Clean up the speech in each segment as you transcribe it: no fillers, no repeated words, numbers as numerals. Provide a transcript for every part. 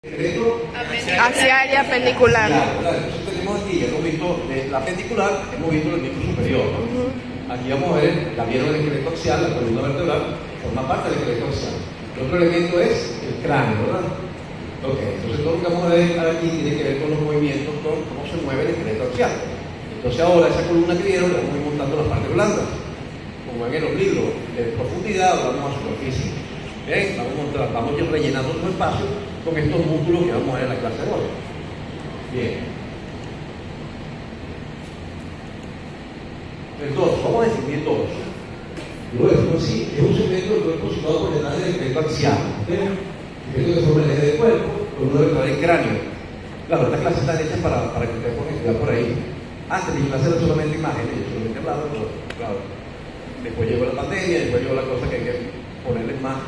Hacia área pendicular. Entonces tenemos aquí, hemos visto la pendicular, hemos visto el miembro superior, ¿no? Aquí vamos a ver, la vieron el esqueleto axial, la columna vertebral, forma parte del esqueleto axial. El otro elemento es el cráneo, ¿verdad? Ok, entonces todo lo que vamos a ver aquí tiene que ver con los movimientos, con cómo se mueve el esqueleto axial. Entonces ahora esa columna que vieron, la vamos a ir montando las partes blandas. Como ven en los libros, de profundidad vamos a superficie. Bien, vamos rellenando los espacios con estos músculos que vamos a ver en la clase de hoy. Bien. Entonces, vamos a definir todo eso. Lo decimos así, es un segmento del cuerpo situado por detrás del esqueleto axial. El esqueleto que forma el eje del cuerpo, columna vertebral y cráneo. Claro, esta clase está hecha para que ustedes puedan estudiar por ahí. Antes de hacer solamente imágenes, yo solamente hablaba, pero claro. Después llegó la pandemia, después llegó la cosa que hay que ponerles más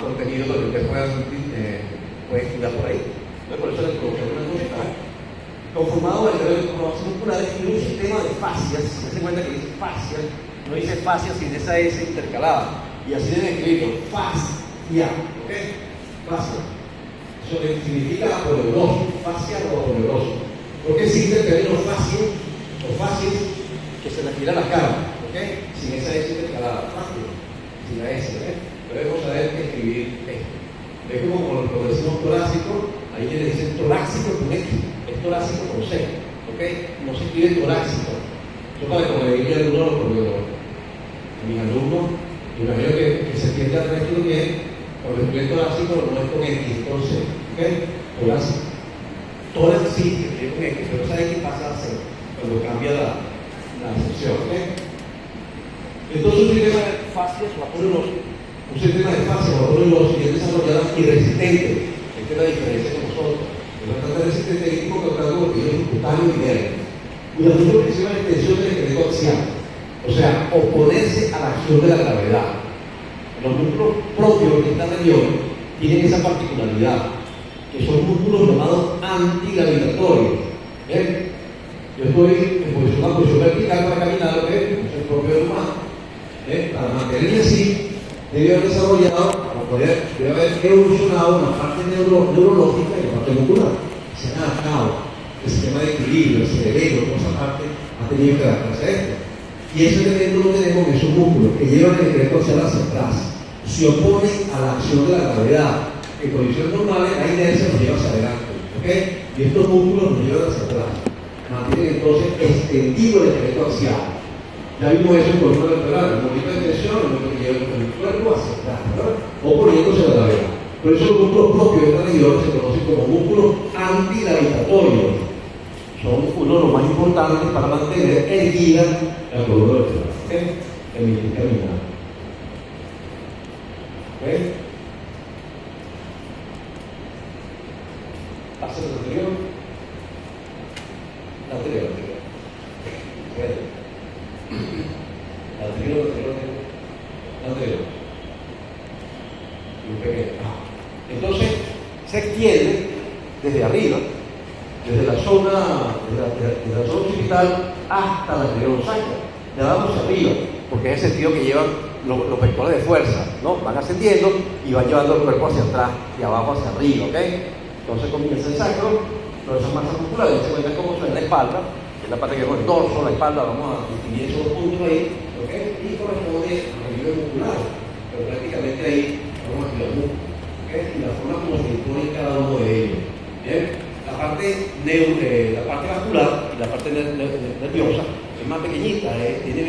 contenido para que ustedes puedan estudiar por ahí. Entonces, por eso les coloqué una cosita. Conformado a nivel de base muscular tiene un sistema de fascias. Se cuenta que dice fascias, no dice fascia sin esa S intercalada. Y así deben escribirlo, fascia. ¿Ok? Fascia. Eso significa aponeuroso, fascia o aponeuroso. ¿Por qué existe el término fascio o fascias que se refiere a la cara? ¿Ok? Sin esa S intercalada, fascia. Sin la S, ¿ok? Debemos saber escribir esto. Es como lo decimos torácico, ahí le dicen torácico con X, es torácico con C, ¿ok? No se escribe torácico. Eso para que me diga el alumno, porque mis alumnos, imagino que se entiende al resto bien, cuando escribe torácico no es con X, es con C, ¿ok? Torácico. Torácico sí se escribe con X, pero ¿sabe qué pasa a C? Cuando cambia la sección, ¿ok? Entonces un sistema de fascias o aponeuroso. Un sistema de fascia o aponeuroso y es desarrollado y resistente. Esta es la diferencia con nosotros. Es bastante resistente y tipo que trata de tejido cutáneo y nervio. Cuya función principal es la extensión del esqueleto axial. O sea, oponerse a la acción de la gravedad. Los músculos propios de esta región tienen esa particularidad, que son músculos llamados antigravitatorios. ¿Ven? Yo estoy en una posición vertical para caminar, ¿ven? Es el propio del humano. Para mantenerme así, debe haber desarrollado, debe haber evolucionado la parte neurológica y la parte muscular. Se han adaptado. El sistema de equilibrio, el cerebro, toda esa parte ha tenido que adaptarse a esto. Y ese elemento lo tenemos en esos músculos que llevan el esqueleto hacia atrás. Se oponen a la acción de la gravedad. En condiciones normales, la inercia nos lleva hacia adelante. ¿Okay? Y estos músculos nos llevan hacia atrás. Mantienen entonces extendido el esqueleto axial. Ya vimos eso en columna vertebral, el movimiento de tensión, el movimiento que lleva el cuerpo hacia atrás, ¿verdad? Oponiéndose a la gravedad. Por eso los músculos propios de esta región se conocen como músculos antigravitatorios. Son uno de los más importantes para mantener erguida la columna vertebral. ¿Okay? El caminar. ¿Okay? Pasa el anterior. La anterior. Entonces se extiende desde arriba, desde la zona occipital hasta la anterior sacra. Le damos hacia arriba, porque es el sentido que llevan los vectores de fuerza, ¿no? Van ascendiendo y van llevando el cuerpo hacia atrás y abajo hacia arriba, ¿ok? Entonces comienza el sacro, todas esas masas musculares, se cuenta cómo suena la espalda, que es la parte que vemos el dorso, la espalda, vamos a distinguir esos dos puntos ahí, ¿ok? Y corresponde a nivel muscular, pero prácticamente ahí vamos a estudiar músculo, ¿ok? Y la forma como se impone cada uno de ellos, ¿bien? La parte vascular y la parte nerviosa es más pequeñita, tiene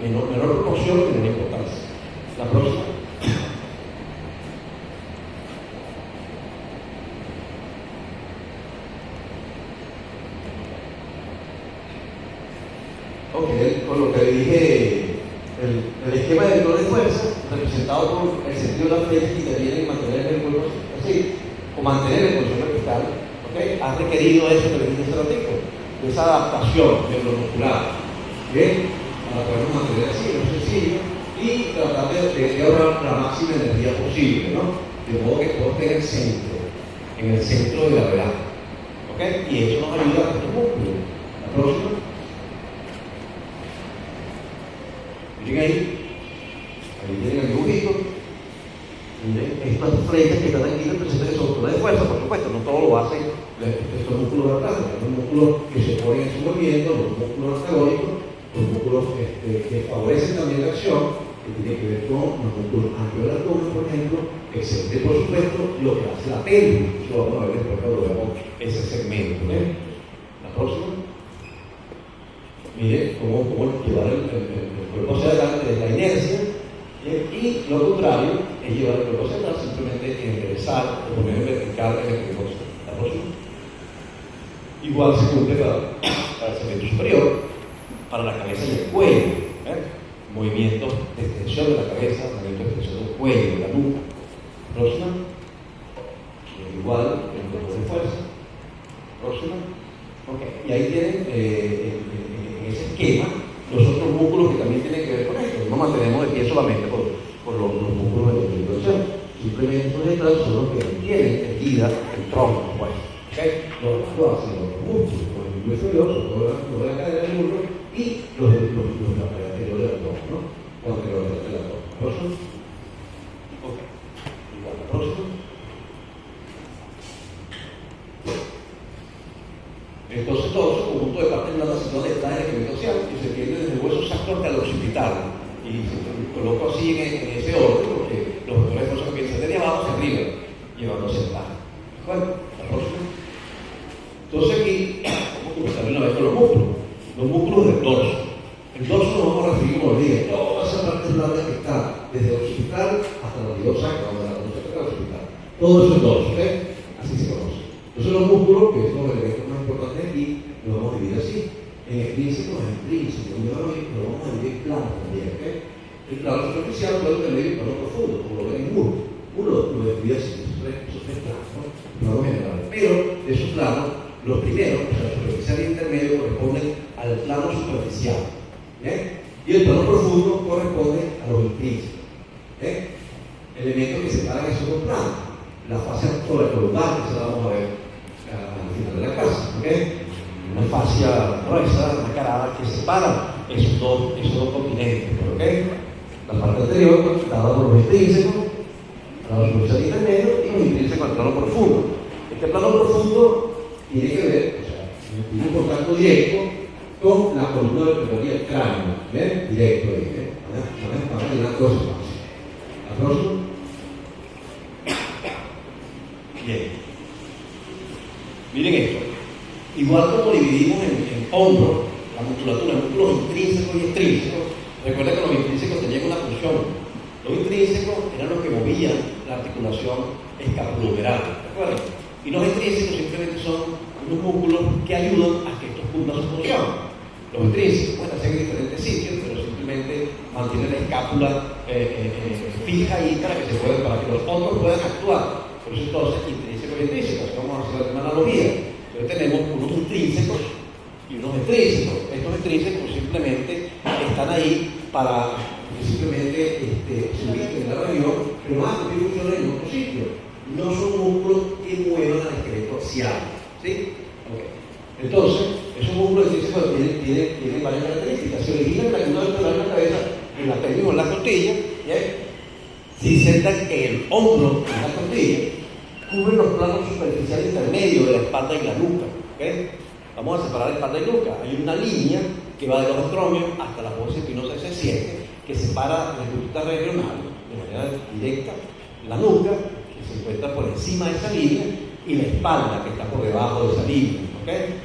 menor proporción y menor importancia. La próxima. Ok, con lo que dije, el esquema de vector de fuerza, representado por el sentido de la flecha que interviene en mantener el cuerpo así, o mantener el posición vertical, ¿okay? Ha requerido eso que le dije hace ratito, esa adaptación neuromuscular, ¿bien? Para poder mantener así, lo sencillo, y tratar de ahorrar la máxima energía posible, ¿no? De modo que todo esté en el centro de la gravedad, ¿ok? Y eso nos ayuda a nuestros músculos. La próxima. Miren ahí tienen el dibujito. Miren, estas flechas que están aquí representan estructura de fuerza, por supuesto, no todo lo hacen estos músculos de atrás, hay músculos que se ponen en su movimiento, los músculos antagónicos, los músculos que favorecen también la acción, que tiene que ver con los músculos amplios del abdomen, por ejemplo, excepto, por supuesto, lo que hace la pelvis. Eso lo vamos a ver después cuando veamos ese segmento. La próxima. Mire cómo llevar el cuerpo hacia adelante es la inercia, y lo contrario es llevar el cuerpo hacia atrás, simplemente enderezar o poner en vertical en el cuerpo. La próxima. Igual se cumple para el segmento superior, para la cabeza y el cuello. Movimientos de extensión de la cabeza, movimientos de extensión del cuello, de la nuca. Próxima. Igual, el cuerpo de fuerza. Próxima. Okay. Y ahí tienen en ese esquema los otros músculos que también tienen que ver con esto. No mantenemos de pie solamente por los músculos de extensión. Simplemente estos detrás son los que tienen erguida el tronco. Pues. Okay. Los hacen los músculos, los inferiores, los de la cadera del muslo y los de la cadera anterior del abdomen, ¿no? Los anteriores del abdomen. ¿Próximo? Ok. Igual, la próxima. Entonces todo ese conjunto de partes blandas se situan detrás del equilibrio social y se tiende desde el hueso sacro hasta el occipital. Y se coloco así en ese orden porque los vectores de fuerza comienzan desde abajo hacia arriba, llevando hacia atrás. ¿De acuerdo? La próxima. Entonces aquí vamos a comenzar una vez con los músculos. Los músculos del dorso. El dorso lo vamos a referir como dije, toda esa parte blanda que está desde el occipital hasta la radiosa sacra, donde la radiosa sacra del occipital. Todo eso es dorso, ¿ok? Así se conoce. Entonces los músculos, que son los elementos más importantes aquí, los vamos a dividir así. En extrínsecos, en intrínsecos, lo vamos a dividir en planos también, ¿ok? El plano superficial, plano intermedio y plano profundo, como lo ven en uno. Uno lo divide así, esos tres planos, ¿no? Planos generales. Pero de esos planos, los primeros, o sea, el superficial y el intermedio, corresponden al plano superficial. Y el plano profundo corresponde a los intrínsecos. Elementos que separan esos dos planos. La fascia sobrecolumnar, que se la vamos a ver al final de la clase. Una fascia gruesa, una carada que separa esos dos continentes. La parte anterior, dada por los intrínsecos, el plano superficial y intermedio, y los intrínsecos al plano profundo. Este plano profundo tiene que ver, o sea, tiene un contacto directo con la columna vertebral y el cráneo, ¿ven? Directo ahí, Van a llenar todo ese espacio. ¿La próxima? Bien. Miren esto. Igual como dividimos en hombros, la musculatura, músculos intrínsecos y extrínsecos, recuerda que los intrínsecos tenían una función. Los intrínsecos eran los que movían la articulación escapulohumeral, ¿de acuerdo? Y los extrínsecos simplemente son unos músculos que ayudan a que estos cumplan su función. Los intrínsecos pueden hacer en diferentes sitios, pero simplemente mantienen la escápula fija ahí para que los otros puedan actuar. Por eso entonces, intrínsecos y extrínsecos, vamos a hacer una analogía. Entonces tenemos unos intrínsecos y unos extrínsecos. Estos extrínsecos simplemente están ahí para que simplemente se ubiquen en la región, pero más que funcionan en otro sitio. No son músculos que muevan al esqueleto axial. ¿Sí? Okay. Entonces, esos músculos intrínsecos tienen varias características. Se originan en la columna vertebral de la cabeza, en la pelvis o en la costilla, si sentan en el hombro, en la costilla, cubren los planos superficiales intermedios de la espalda y la nuca. ¿Okay? Vamos a separar espalda y nuca. Hay una línea que va de los astromios hasta la fosa espinosa S7, que separa la estructura regional de manera directa la nuca, que se encuentra por encima de esa línea, y la espalda, que está por debajo de esa línea. ¿Okay?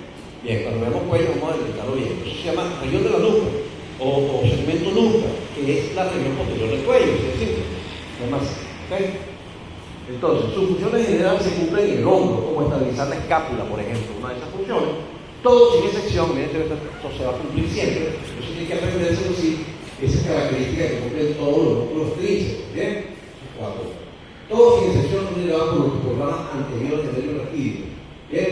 Bien, cuando veamos cuello vamos a explicarlo bien. Eso se llama región de la nuca o segmento nuca, que es la región posterior del cuello, es decir, no más. ¿Okay? Entonces, sus funciones generales se cumplen en el hombro, como estabilizar la escápula, por ejemplo, una de esas funciones. Todo sin excepción, miren que esto se va a cumplir siempre. Eso tiene que aprenderse así, esa característica que cumplen todos los músculos intrínsecos. ¿Bien? Todos sin excepción son derivados por los programas anteriores del nervio raquídeo. Bien,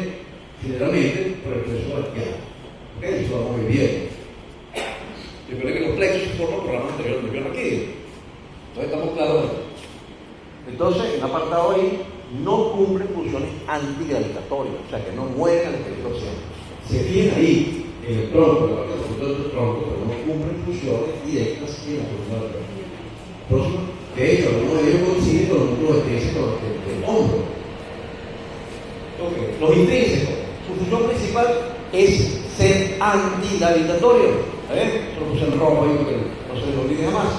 generalmente por el plexo braquial. ¿Ok? Eso lo vamos a ver bien. Recuerden que los plexos se forman por programas anteriores del nervio raquídeo. Entonces estamos claros de esto. Entonces, en apartado ahí, no cumplen funciones antigravitatorias, o sea que no mueven al esqueleto axial. Se fijan ahí en el tronco, en la parte del tronco, pero no cumplen funciones directas en la columna vertebral. Próximo. De hecho, algunos de ellos coinciden con los músculos extrínsecos del hombro. Okay. Los intrínsecos, su función principal es ser antigravitatorio. Lo puse en rojo ahí porque no se les olvide jamás.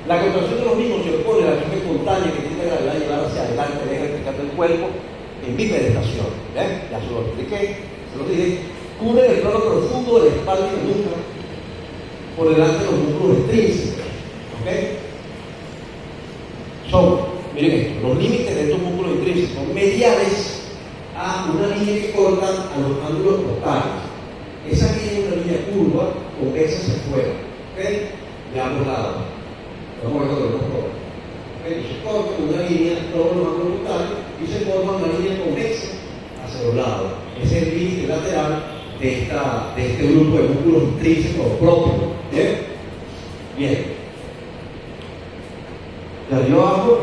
La contracción de los mismos se opone a la acción espontánea que tiene la gravedad de llevar hacia adelante, electrificando el cuerpo en bipedestación. Ya se lo expliqué, se lo dije. Cubre el plano profundo de la espalda y la nuca por delante de los músculos extrínsecos. Son, miren esto, los límites de estos músculos intrínsecos son mediales a una línea que cortan a los ángulos portales. Esa línea es una línea curva convexa hacia afuera, de ambos lados. Vamos a ver cuando lo corta. Se corta una línea todos los ángulos portales y se forma una línea convexa hacia los lados. Ese es el límite lateral de este grupo de músculos intrínsecos propios. Bien. De arriba abajo,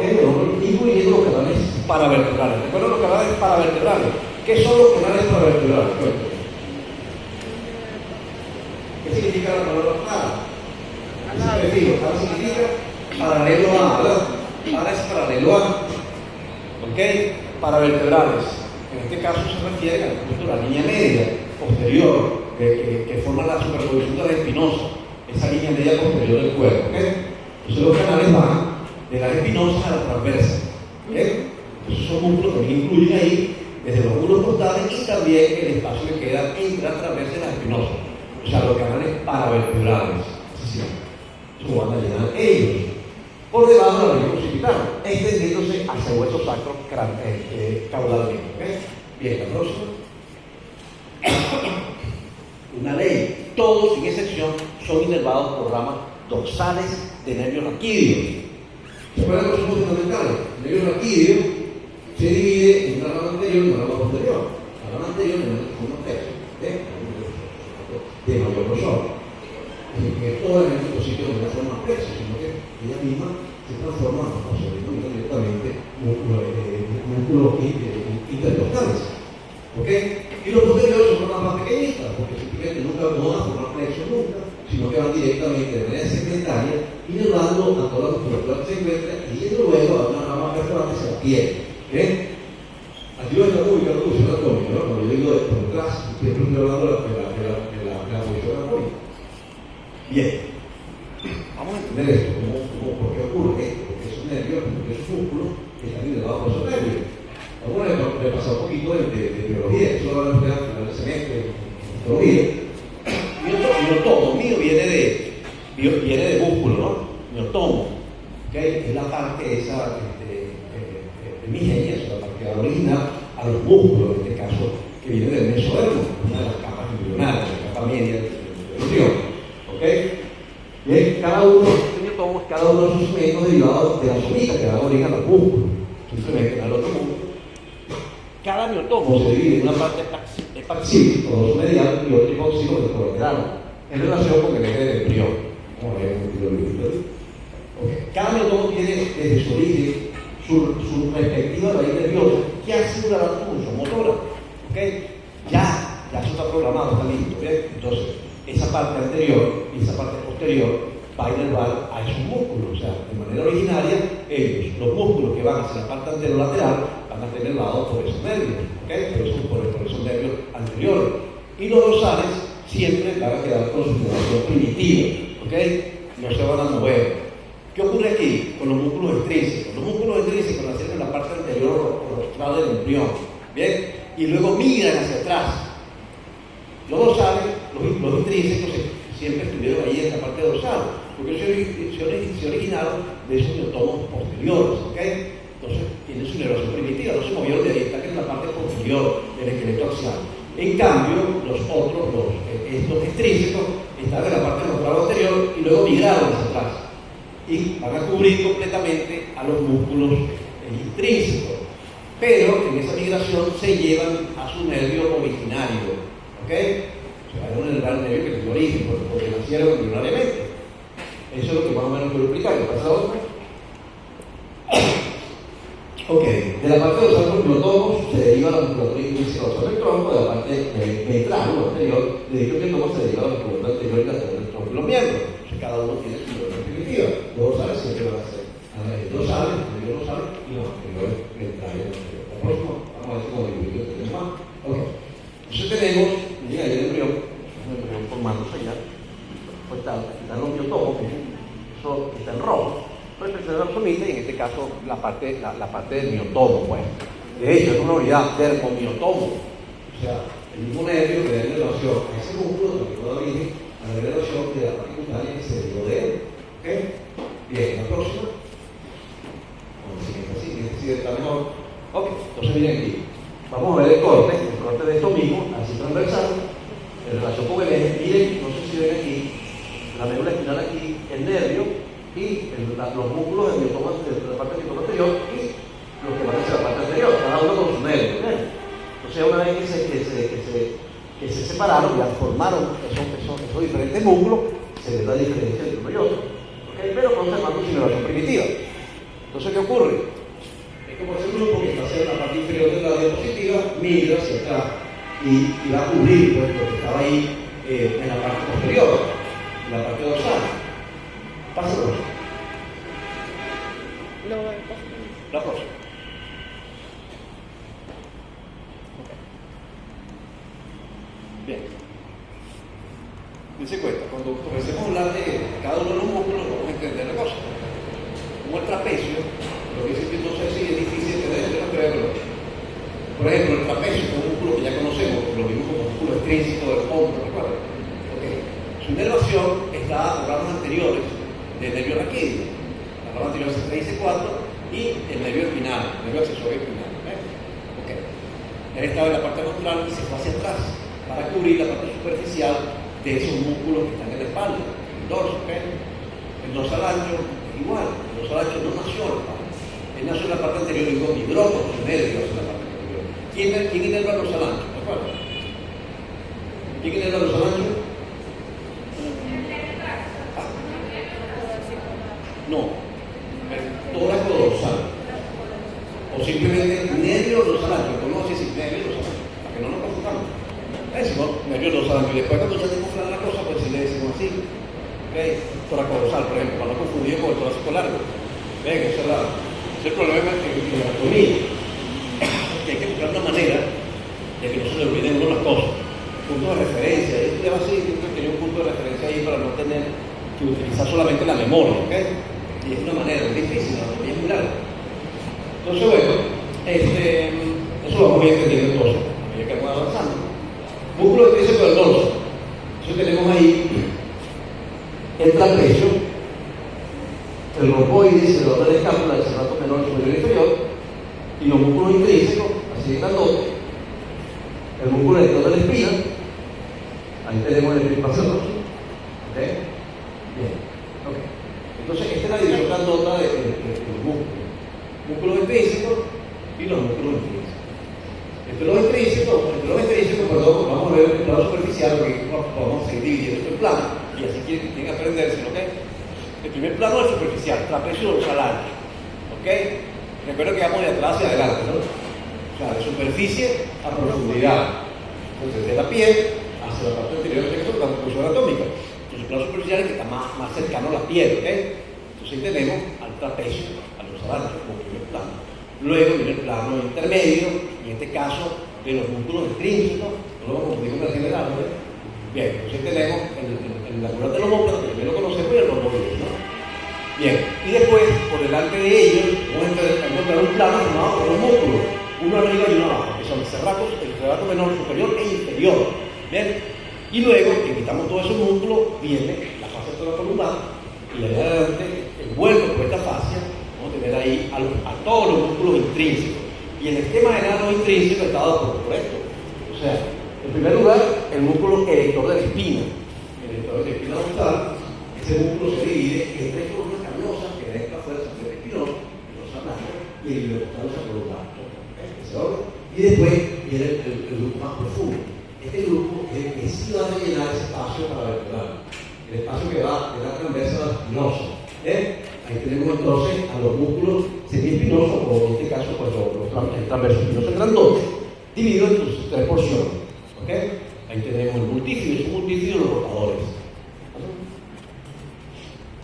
incluyendo los canales paravertebrales. ¿Recuerdan los canales paravertebrales? ¿Qué son los canales paravertebrales? ¿Qué significa la palabra para? ¿Qué significa? Paralelo a, ¿verdad? Para es paralelo a. Paravertebrales. En este caso se refiere a la línea media posterior que forma la superposición de la espinosa, esa línea media posterior del cuerpo. Entonces los canales van de las espinosas a la transversa. Esos son músculos que también incluyen ahí desde los músculos portales y también el espacio que queda entre las transversas y las espinosas. O sea, los canales paravertebrales. Eso van a llenar ellos. Por debajo de la región occipital, extendiéndose hacia el hueso sacro caudalmente. Bien, la próxima. Una ley. Todos, sin excepción, son inervados por ramas dorsales de nervios raquídeos. ¿Se acuerdan los puntos fundamentales? El nervio raquídeo se divide en una rama anterior y una rama posterior. La rama anterior es un tercio, de mayor grosor. Que toda en estos sitios no forma peso, sino que ella misma se transforma directamente músculos intercostales. Y los posteriores son más pequeñitas, porque simplemente nunca van a formar flexo nunca, sino que van directamente de manera segmentaria, inervando a toda la musculatura que se encuentra y luego a una rama perforante hacia la piel. Aquí lo estamos ubicando la posición atómica, ¿no? Cuando yo digo por detrás, siempre estoy hablando de la posición atómica. Bien, vamos a entender esto, por qué ocurre esto, porque esos nervios, porque esos músculos están inervados por esos nervios. Vamos a repasar un poquito de biología, eso lo vamos a ver al final del semestre, biología. Miotomo mío viene de músculo, ¿no? Miotomo, es la parte esa primigenia, es la parte original a los músculos, en este caso, que viene del mesodermo, una de las capas embrionales, la capa media del embrión. Bien, cada uno de sus segmentos derivados de la somita que da origen a los músculos. Simplemente al otro músculo. Cada miotomo se divide en una parte epaxil, o dorsal medial, y otro hipóxilo del colateral, en relación con el eje del embrión. Cada miotomo tiene desde su origen su respectiva raíz nerviosa que asegura la función motora. Ya eso está programado, está listo. Entonces, esa parte anterior y esa parte posterior va a inervar a esos músculos. O sea, de manera originaria, los músculos que van hacia la parte anterolateral van a ser inervados por esos nervios, por esos nervios anteriores. Y los dorsales siempre van a quedar con su formación primitiva, no se van a mover. ¿Qué ocurre aquí con los músculos extrínsecos? Los músculos extrínsecos nacen en la parte anterior o rostral del embrión, y luego migran hacia atrás. Los dorsales, los intrínsecos siempre estuvieron ahí en la parte dorsal, porque se originaron de esos miotomos posteriores, Entonces tienen su inervación primitiva, no se movieron de ahí, están en la parte posterior del esqueleto axial. En cambio, estos extrínsecos están en la parte rostral anterior y luego migraron hacia atrás y van a cubrir completamente a los músculos intrínsecos, pero en esa migración se llevan a su nervio originario. O sea, es un nervio que tiene origen, porque nacieron embrionariamente. Eso es lo que más o menos quiero explicar. ¿Qué pasa ahora? De la parte dorsal de los miotomos se deriva la musculatura intrínseca dorsal del tronco, de la parte ventral o anterior, de dicho miotomo se deriva la musculatura anterior y lateral del tronco y los miembros. Entonces cada uno tiene su inervación primitiva. Los dorsales siempre van a ser a dorsal, anterior dorsal y los anteriores ventrales. La próxima, vamos a ver cómo dividir el tema. Ok. Entonces tenemos, llega ahí el embrión formándose ya. Pues están los miotomos, que eso está en rojo. Entonces se somite y en este caso la parte del miotomo, pues. De hecho, es una unidad dermomiotomo. O sea, el mismo nervio que da relación a ese músculo que da origen a la relación de la parte cutánea que se derivó de él. ¿Ok? Bien, la próxima. Bueno, si está mejor. Ok, entonces miren aquí. Vamos a ver el corte de esto mismo, así transversal, en relación con el eje. Miren, no sé si ven aquí, la médula espinal aquí, el nervio y los músculos del miotoma, de la parte del miotoma anterior y los que van hacia la parte anterior, cada uno con su nervio. Entonces, una vez que se separaron, ya formaron esos diferentes músculos, se ve la diferencia entre uno y otro. ¿Okay? Pero conservando su inervación primitiva. Entonces, ¿qué ocurre? Es como ese grupo que está haciendo la parte inferior de la diapositiva, migra hacia atrás y va a cubrir pues, lo que estaba ahí en la parte posterior, en la parte dorsal. Pásalo. La próxima. Bien. Dice cuenta, cuando comencemos a hablar de cada uno de los músculos, vamos a entender la cosa. Como el trapecio, lo que dice que no sé si es difícil de entender, yo no creo. Por ejemplo, el trapecio es un músculo que ya conocemos, lo vimos como músculo extrínseco del hombro, ¿recuerdan? Okay. Su inervación está a ramas anteriores del nervio raquídeo. La rama anterior es el 3 y 4 y el nervio espinal, el nervio accesorio espinal. Okay. Él estaba en la parte ventral y se fue hacia atrás para cubrir la parte superficial de esos músculos que están en la espalda, el dorso. Okay. El dorsal ancho es igual, el dorsal ancho no nació en la espalda, él nació en la parte anterior y migró por su nervio hacia la parte anterior. ¿Quién inerva el dorsal ancho? ¿De acuerdo? ¿Quién inerva el dorsal ancho? No, el tórax dorsal. O simplemente nervio dorsal ancho. ¿Conoces si nervio dorsal ancho? Para que no nos confundamos. Eso, nervio dorsal ancho. Y después, cuando ya tenemos clara la cosa, pues si le decimos así. ¿Okay? Tórax dorsal, por ejemplo, para no confundir con el torácico largo. ¿Ven? Ese es el problema en la anatomía. Que hay que buscar una manera de que no se le olviden uno las cosas. Punto de referencia. Yo estudiaba así, siempre tenía un punto de referencia ahí para no tener que utilizar solamente la memoria. ¿Okay? Y es una manera muy difícil, la anatomía es muy larga. Entonces, bueno, eso lo vamos a ir entendiendo entonces, a medida que vamos avanzando. Músculo de tríceps del dorso. Entonces tenemos ahí el trapecio, el romboides, el dolor de escápula, el serrato menor superior e inferior, y los músculos intrínsecos, así de grandote, el músculo rector de la espina, ahí tenemos el estripación, ¿no? ¿Ok? Bien, ok. Entonces, esta es la división grandota de los músculos. Músculos intrínsecos y los músculos intrínsecos. Entre los intrínsecos, perdón, vamos a ver el plano superficial, porque vamos a seguir dividiendo el plano, y así quieren aprenderse, ¿ok? El primer plano es superficial, trapecio dorsal ancho, ¿ok? Recuerdo que vamos de atrás hacia adelante, ¿no? O sea, de superficie a profundidad. Entonces, de la piel hacia la parte anterior, que es la función anatómica. Entonces, el plano superficial es que está más cercano a la piel, ¿ok? Entonces, ahí tenemos al trapecio, al dorsal ancho, como primer plano. Luego viene el plano intermedio, en este caso, de los músculos extrínsecos, no lo vamos a confundir con el general, ¿no? Bien, entonces tenemos el lateral del homóplato, que también lo conocemos, y el romboides, ¿no? Bien, y después, por delante de ellos, vamos a encontrar un plano formado por dos músculos, uno arriba y uno abajo, que son el serrato menor superior e inferior. Bien, y luego, que quitamos todos esos músculos, viene la fascia thoracolumbar, y de adelante, envuelto por esta fascia, vamos a tener ahí a todos los músculos intrínsecos. Y el esquema general de los intrínsecos está dado por esto. O sea, en primer lugar, el músculo erector de la espina. El erector de la espina dorsal, ese músculo se divide en tres columnas cavernosas que dan esta fuerza entre el espinoso, el dorsal ancho, y el iliopostal sacrocolumbar. Ese orden. Y después viene el grupo más profundo. Este grupo es el que sí va a rellenar ese espacio para vertebral. El espacio que va de la transversa a la espinosa. Ahí tenemos entonces a los músculos semiespinosos, o en este caso, pues el transverso espinoso grandote, dividido en sus tres porciones. ¿Okay? Ahí tenemos el multífido, y su multífido los rotadores.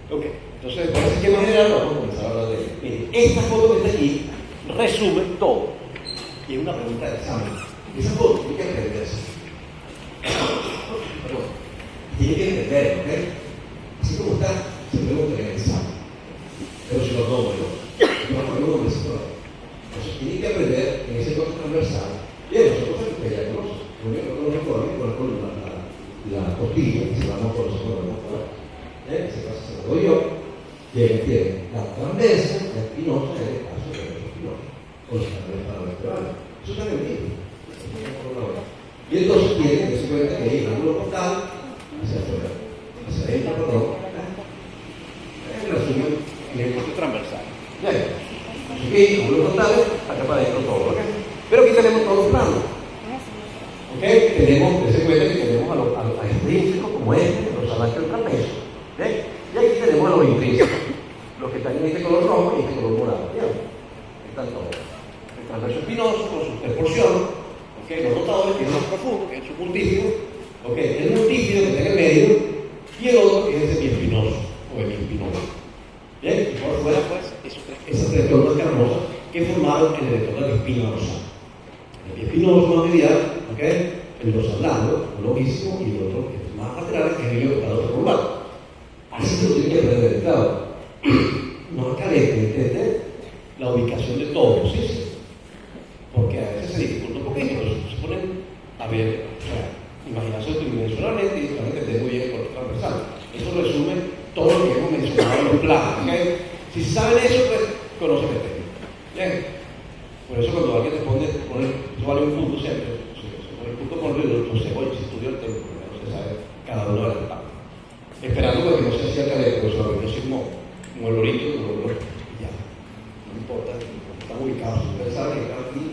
Ok, entonces, por ese esquema general, vamos a comenzar a hablar de él. Miren, esta foto que está aquí resume todo. Y es una pregunta de examen. Esa foto tiene que aprenderse. Perdón. Tiene que entender, ¿ok? Así como está, se pregunta en el examen. Pero si lo tomo yo, no me siento. Entonces tiene que aprender en ese corte transversal. Bien, nosotros que ya conocen. Lo único que nos recuerda es con la costilla, que se vamos por los ojos. En ese caso se lo doy yo. Y ahí tiene la transversa, la espinosa, en el caso de la espinosa. Con los canales paravertebrales. Eso está en el libro. Y entonces tiene que se cuenta que hay un ángulo portal hacia afuera, hacia adentro, perdón. Es el resumen en el corte transversal. Ya. Aquí, ángulos portales, acá para adentro todo. ¿Ok? Pero aquí tenemos todos los planos. ¿Ok? Tenemos, se cuenta que tenemos a los extrínsecos como este, los alances del trapecio. ¿Ok? Y aquí tenemos a los intrínsecos, los que están en este color rojo y este color morado. ¿Bien? Están todos. El transverso espinoso con sus tres porciones, ¿okay? Los rotadores, que es más profundo, que es su multífido, ¿okay? El multífido que está en el medio, y el otro que es el biespinoso, o el biespinoso. ¿Bien? Y por fuera, pues, esas tres columnas carnosas que formaron el electrodo de espina dorsal. El biespinoso más medial, ¿okay? El dorsal blando, longísimo, y el otro que es más lateral, que es el bioptado curvado. Así se lo tiene que aprender el estado. No carece de entender la ubicación de todo, ¿sí? Porque a veces se dificulta un poquito, pero se ponen a ver, o sea, imaginarse tridimensionalmente y van a entender muy bien el corte transversal. Eso resume todo lo que hemos mencionado en los planos. ¿Okay? Si saben eso, pues conocen el técnico. Bien. Por eso cuando alguien te pone eso vale un punto siempre. El punto con el sé, oye, si estudio el técnico, no se sabe cada uno de las partes. Esperando que no se hacía académico, eso no es como el lorito, ya. No importa, están ubicados. Ustedes saben que están aquí,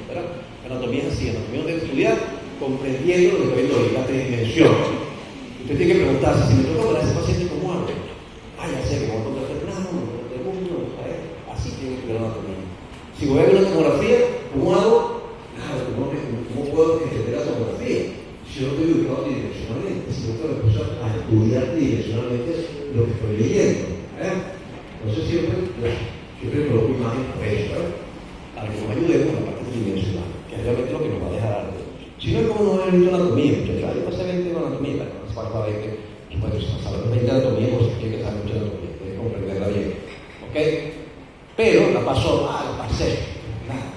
pero anatomía es así, anatomía de estudiar comprendiendo lo que está viendo hoy, la tridimensión. Usted tiene que preguntarse, si me toca operar a ese paciente, ¿cómo hago? Ya sé que voy a encontrar el plano, no encontrar el músculo, así tiene que estudiar anatomía. Si voy a ver una tomografía, ¿cómo hago? Nada, ¿cómo puedo entender la tomografía? Si yo no estoy ubicado tridimensionalmente, si no tengo que a estudiar tridimensionalmente lo que estoy leyendo. Entonces siempre coloco imagen por eso, para que nos ayudemos en la parte tridimensional, que es realmente lo que nos va a dejar algo. Si no es como no haber visto anatomía, muchachos, yo pasé 20 en anatomía, se pasa 20, bueno, si no sabes 20 de anatomía, pues tiene que saber mucho de anatomía, tiene que comprenderla bien. ¿Ok? Pero la pasó, la pasé, nada,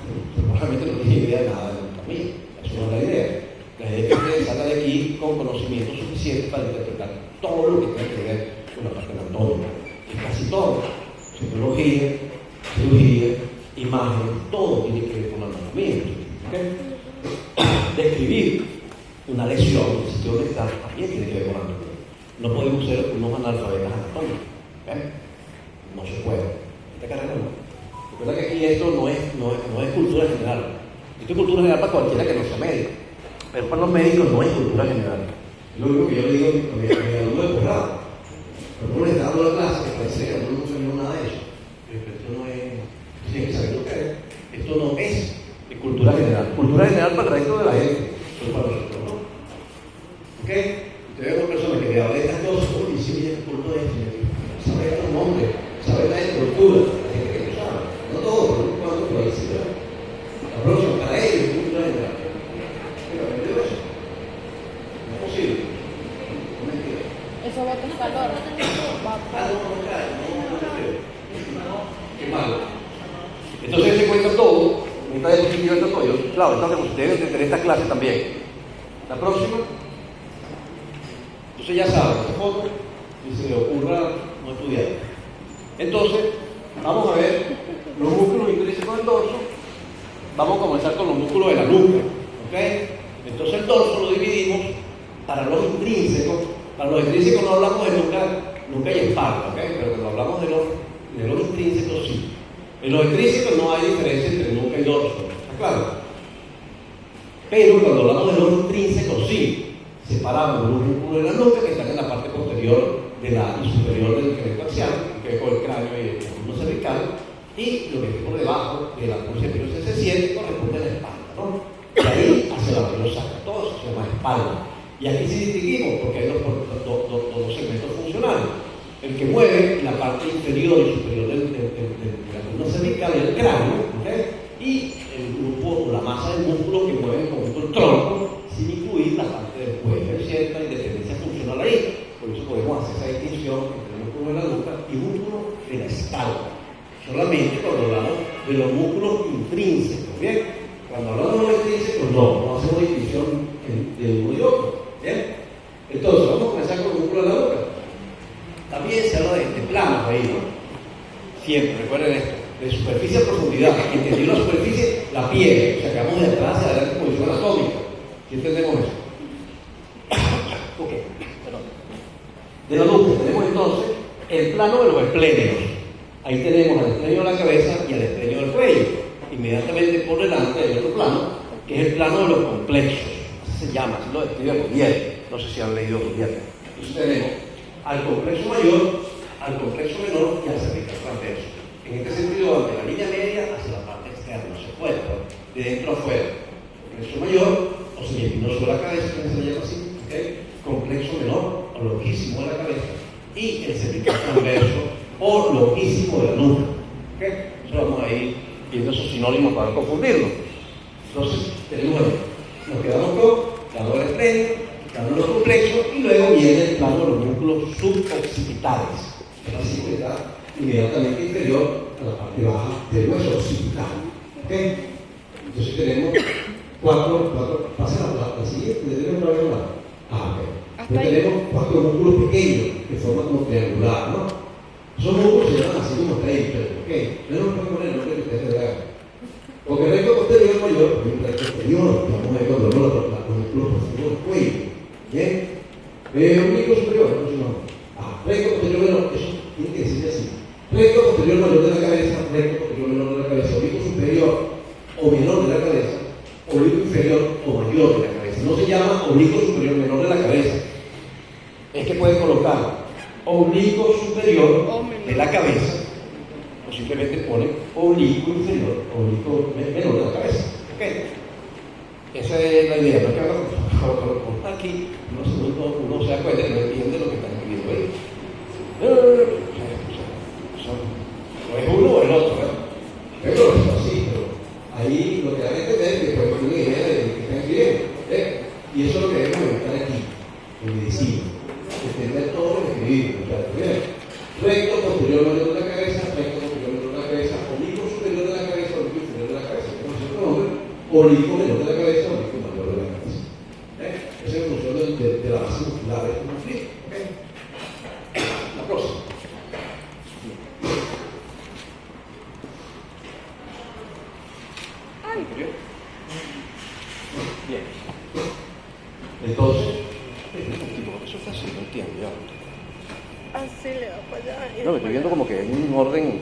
realmente no tiene idea de nada de anatomía, eso no es la idea. La idea es que usted salga de aquí con conocimiento suficiente para interpretar todo lo que tiene que ver con la parte anatómica, que casi todo, psicología, cirugía, imagen, todo tiene que ver con la anatomía. ¿Okay? Describir una lesión en el sitio donde está también tiene que ver con la anatomía. No podemos ser unos analfabetas anatómicos. No se puede. Esta carrera no. Recuerda que aquí esto no es cultura general. Esto es cultura general para cualquiera que no sea médico. Pero para los médicos no es cultura general. Es lo único que yo le digo a mi alumno de posgrado. Cuando uno le está dando la clase, que parece que no enseñó nada de eso. Pero esto no es. Tiene que saber lo que es. Esto no es de cultura general. Cultura general para el resto de la gente. Pero para nosotros no. ¿Ok? Usted ve a una persona que le habla de estas cosas y dice, oye, ¿qué cultura es? Sabe estos nombres, sabe la estructura. Hay gente que no sabe. No todo, pero no cuánto por ahí sí. La próxima, para ellos, es cultura general. Pero aprendió eso. No es posible. No me entiendes. Eso va con calor. Qué malo. Entonces se cuenta todo, esta diapositiva está todo. Claro, entonces ustedes deben tener esta clase también. La próxima. Entonces ya saben, esta foto, y se le ocurra no estudiar. Entonces, vamos a ver los músculos intrínsecos del dorso. Vamos a comenzar con los músculos de la nuca. ¿Ok? Entonces el dorso lo dividimos para los intrínsecos. Para los intrínsecos no hablamos de nuca y espalda, ¿ok? Pero cuando hablamos de los intrínsecos, sí. En los intrínsecos no hay diferencia entre nuca y dorso, ¿está claro? Pero cuando hablamos de los intrínsecos, sí. Separamos los músculos de la nuca que están en la parte posterior y superior del esqueleto axial, que es con el cráneo y el músculo cervical, y lo que está por debajo de la porción C7 corresponde a la espalda, ¿no? De ahí hacia la velosa todo eso se llama espalda. Y aquí sí distinguimos porque hay dos segmentos funcionales. el que mueve la parte inferior y superior de la columna cervical del cráneo, ¿okay? Y el grupo o la masa del músculo que mueve en conjunto el tronco, sin incluir la parte del cuello. Hay cierta independencia funcional ahí, por eso podemos hacer esa distinción entre el músculo de la nuca y músculo de la espalda. Solamente cuando hablamos de los músculos intrínsecos, ¿bien? Cuando hablamos de los intrínsecos, no hacemos distinción de uno y otro, ¿bien? Entonces, vamos a comenzar con el músculo de la nuca. También se habla de planos ahí, ¿no? Siempre, recuerden esto, de superficie a profundidad. Entendió la superficie, la piel, o sea, que vamos de atrás hacia adelante en posición anatómica. ¿Sí entendemos eso? Ok, perdón. De la nuca tenemos entonces el plano de los esplenios. Ahí tenemos al esplenio de la cabeza y al esplenio del cuello. Inmediatamente por delante hay otro plano, que es el plano de los complexos. Así se llama, así lo describe Bouvier. No sé si han leído Bouvier. Entonces tenemos al complejo mayor, al complejo menor y al cervical transverso. En este sentido, ante la línea media hacia la parte externa, no se puede, de dentro a afuera. Complejo mayor, o semiespinoso de la cabeza, que se le llama así, ¿okay? Complejo menor, o loquísimo de la cabeza, y el cervical transverso, o loquísimo de la nuca. ¿Okay? Eso vamos a ir viendo esos sinónimos para no confundirlos. Entonces, tenemos ahí. Nos quedamos con plano del esplenio, plano de los complejos, y luego viene el plano de los músculos suboccipitales, que es la seguridad inmediatamente inferior a la parte baja del hueso occipital. ¿Okay? Entonces tenemos cuatro, pasa la siguiente, tenemos otra vez Entonces tenemos 4 músculos pequeños que forman como triangular, ¿no? Esos músculos se llaman así como triángulos, ¿ok? No nos podemos poner el nombre que ustedes se hagan. Porque el recto posterior mayor, hay un recto superior, vamos a ver cuando hablamos de los músculos profundos del cuello. ¿Bien? Oblicuo superior, no. Recto posterior menor, eso tiene que decirse así. Recto posterior mayor de la cabeza, recto posterior menor de la cabeza, oblicuo superior o menor de la cabeza, oblicuo inferior o mayor de la cabeza. No se llama oblicuo superior menor de la cabeza. Es que pueden colocar oblicuo superior de la cabeza o simplemente ponen oblicuo inferior, oblicuo menor de la cabeza. ¿Ok? Esa es la idea. No es que ahora aquí uno se da cuenta que no entiende lo que están escribiendo ahí. No es uno o el otro, ¿verdad? Pero es así, pero ahí lo que da a entender es que puede tener una idea de lo que están escribiendo. Y eso es lo que debemos evitar aquí, en medicina. Entender todo lo que escribimos. Recto posterior mayor de la cabeza, recto posterior menor de la cabeza, oblicuo superior de la cabeza, oblicuo inferior de la cabeza. Entonces, oblicuo menor de la cabeza, oblicuo mayor de la cabeza. Esa es la función de la base muscular de este conflicto. La próxima. Bien. Entonces, eso está así, no entiendo ya. Así le va para allá. No, me estoy viendo como que hay un orden.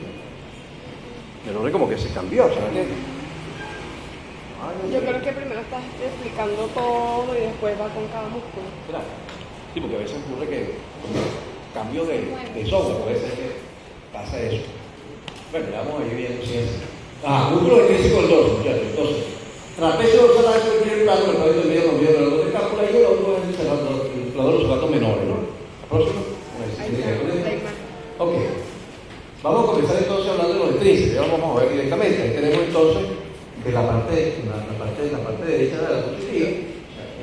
El orden como que se cambió, ¿sabes? Yo creo que primero estás explicando todo y después va con cada músculo. Claro. Sí, porque a veces ocurre que cambio de software, puede ser que pasa eso. Bueno, ya vamos a ir viendo si es. Músculo intrínseco del dorso, muchachos. Entonces, trapecio dorsal es el primer plano, el cuadrito del medio nos viene de cápsula y el otro es el plano de los zapatos menores, ¿no? Próximo. Ok. Vamos a comenzar entonces hablando de los intrínsecos. Ya vamos a ver directamente. Ahí tenemos entonces de la parte derecha de la diapositiva,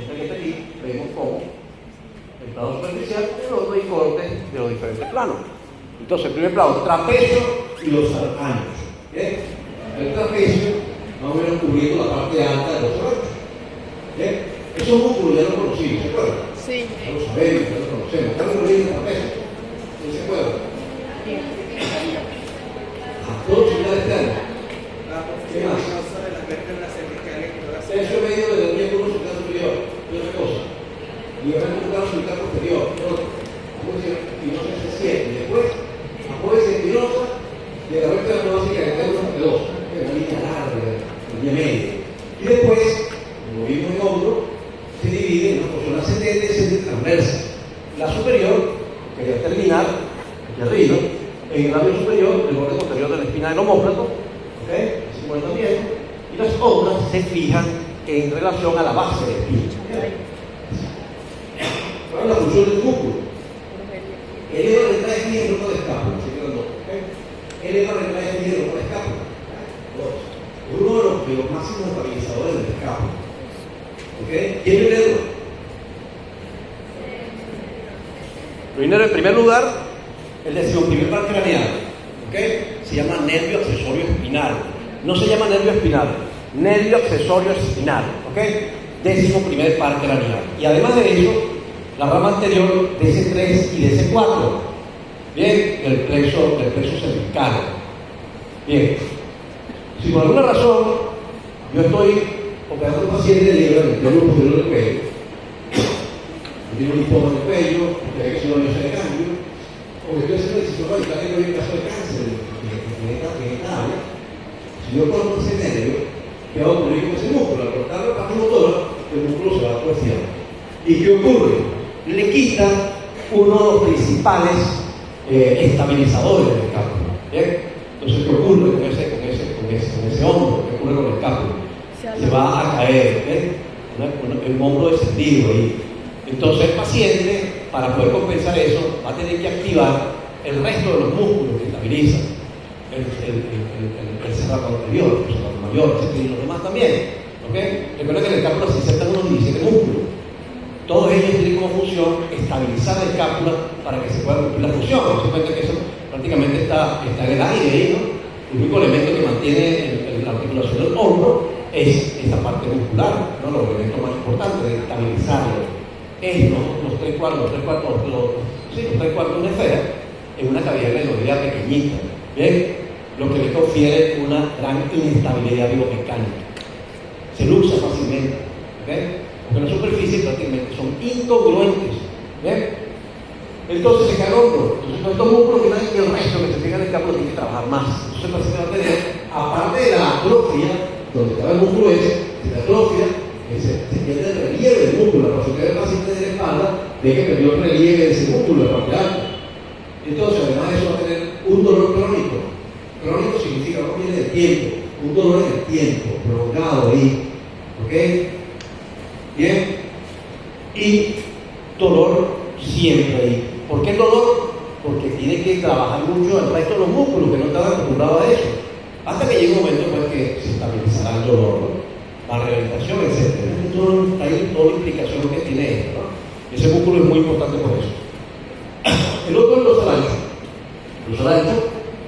esta que está aquí, vemos como el plano superficial y el otro y corte de los diferentes planos. Entonces, el primer plano, trapecio y los años. ¿Bien? El trapecio, más o menos cubriendo la parte alta de los órganos. ¿Bien? Esos músculos ya los conocimos, ¿se acuerdan? Sí. Ya lo sabemos, ya lo conocemos. ¿Están conociendo el trapecio? ¿Sí se acuerdan? Todos similares este año. ¿Qué más? Tercio medio de los miembros muscular superior. Y otra cosa. Ligamento muscular cervical posterior. Apoyo espinosa S7. Después, apoyo espinosa de la vértebra torácica que tenemos entre dos. Una línea larga, una línea media. Y después, como vimos en hombro, se divide en una porción ascendente y descendente transversa. La superior, que quería terminar aquí arriba, en el labio superior, el borde posterior de la espina del omóplato, ¿ok? Así como también. Y las otras se fijan en relación a la base de la espina. ¿Cuál es la función del músculo? Eleva la entrada de hierro con la escápula, se quedan dos. ¿Okay? Eleva la entrada de hierro con la escápula. Dos. Uno de los máximos estabilizadores del escápula. ¿Okay? ¿Quién es el dedo? Primero, en primer lugar, el decimoprimer par craneal, ¿okay? Se llama nervio accesorio espinal. No se llama nervio espinal, nervio accesorio espinal, ¿okay? Decimoprimer par craneal. Y además de eso, la rama anterior de ese 3 y de ese 4, bien, del plexo cervical. Bien, si por alguna razón yo estoy operando a un paciente de liebre en el plano posterior del cuello, tiene un lipoma en el cuello, porque hay que hacer una biopsia de cambio, o que estoy haciendo decisión radical en un caso de cáncer genital, si yo corto ese nervio, ¿qué va a ocurrir con ese músculo? Al cortar la parte motora, el músculo se va a atrofiar. ¿Y qué ocurre? Le quita uno de los principales estabilizadores del escápulo. ¿Bien? Entonces, ¿qué ocurre con ese hombro? ¿Qué ocurre con el escápulo? Se va a caer, un hombro descendido ahí. Entonces el paciente, para poder compensar eso, va a tener que activar el resto de los músculos que estabilizan el cerrato anterior, el cerrato mayor, etc. Y los demás también. ¿Okay? Recuerda que en el escápula se insertan unos 17 músculos. Todos ellos tienen como función estabilizar la escápula para que se pueda cumplir la función. Se cuenta que eso prácticamente está en el aire ahí, ¿no? El único elemento que mantiene la articulación del hombro es esta parte muscular, ¿no? Los elementos más importantes de estabilizarlo. Es los tres cuartos de una esfera en una cavidad glenoidea pequeñita, ¿bien? Lo que le confiere una gran inestabilidad biomecánica. Se luxa fácilmente, ¿bien? Porque las superficies prácticamente son incongruentes, ¿bien? Entonces se cae el hombro. Entonces con estos músculos que y el resto que se pega en el campo tiene que trabajar más. Entonces el paciente va a tener, aparte de la atrofia, donde estaba el músculo ese, de la atrofia, se pierde el relieve del músculo. La posición del paciente de la espalda ve que perdió el relieve de ese músculo de la parte alta. Entonces, además de eso, va a tener un dolor crónico. Crónico significa no viene del tiempo, un dolor en el tiempo, prolongado ahí. ¿Ok? Bien. Y dolor siempre ahí. ¿Por qué el dolor? Porque tiene que trabajar mucho el resto de los músculos que no estaban acostumbrados a eso. Hasta que llegue un momento pues, que se estabilizará el dolor, ¿no? La rehabilitación, etc. Hay toda la implicación que tiene esto, ¿no? Ese músculo es muy importante por eso. El otro es el dorsal ancho. El dorsal ancho,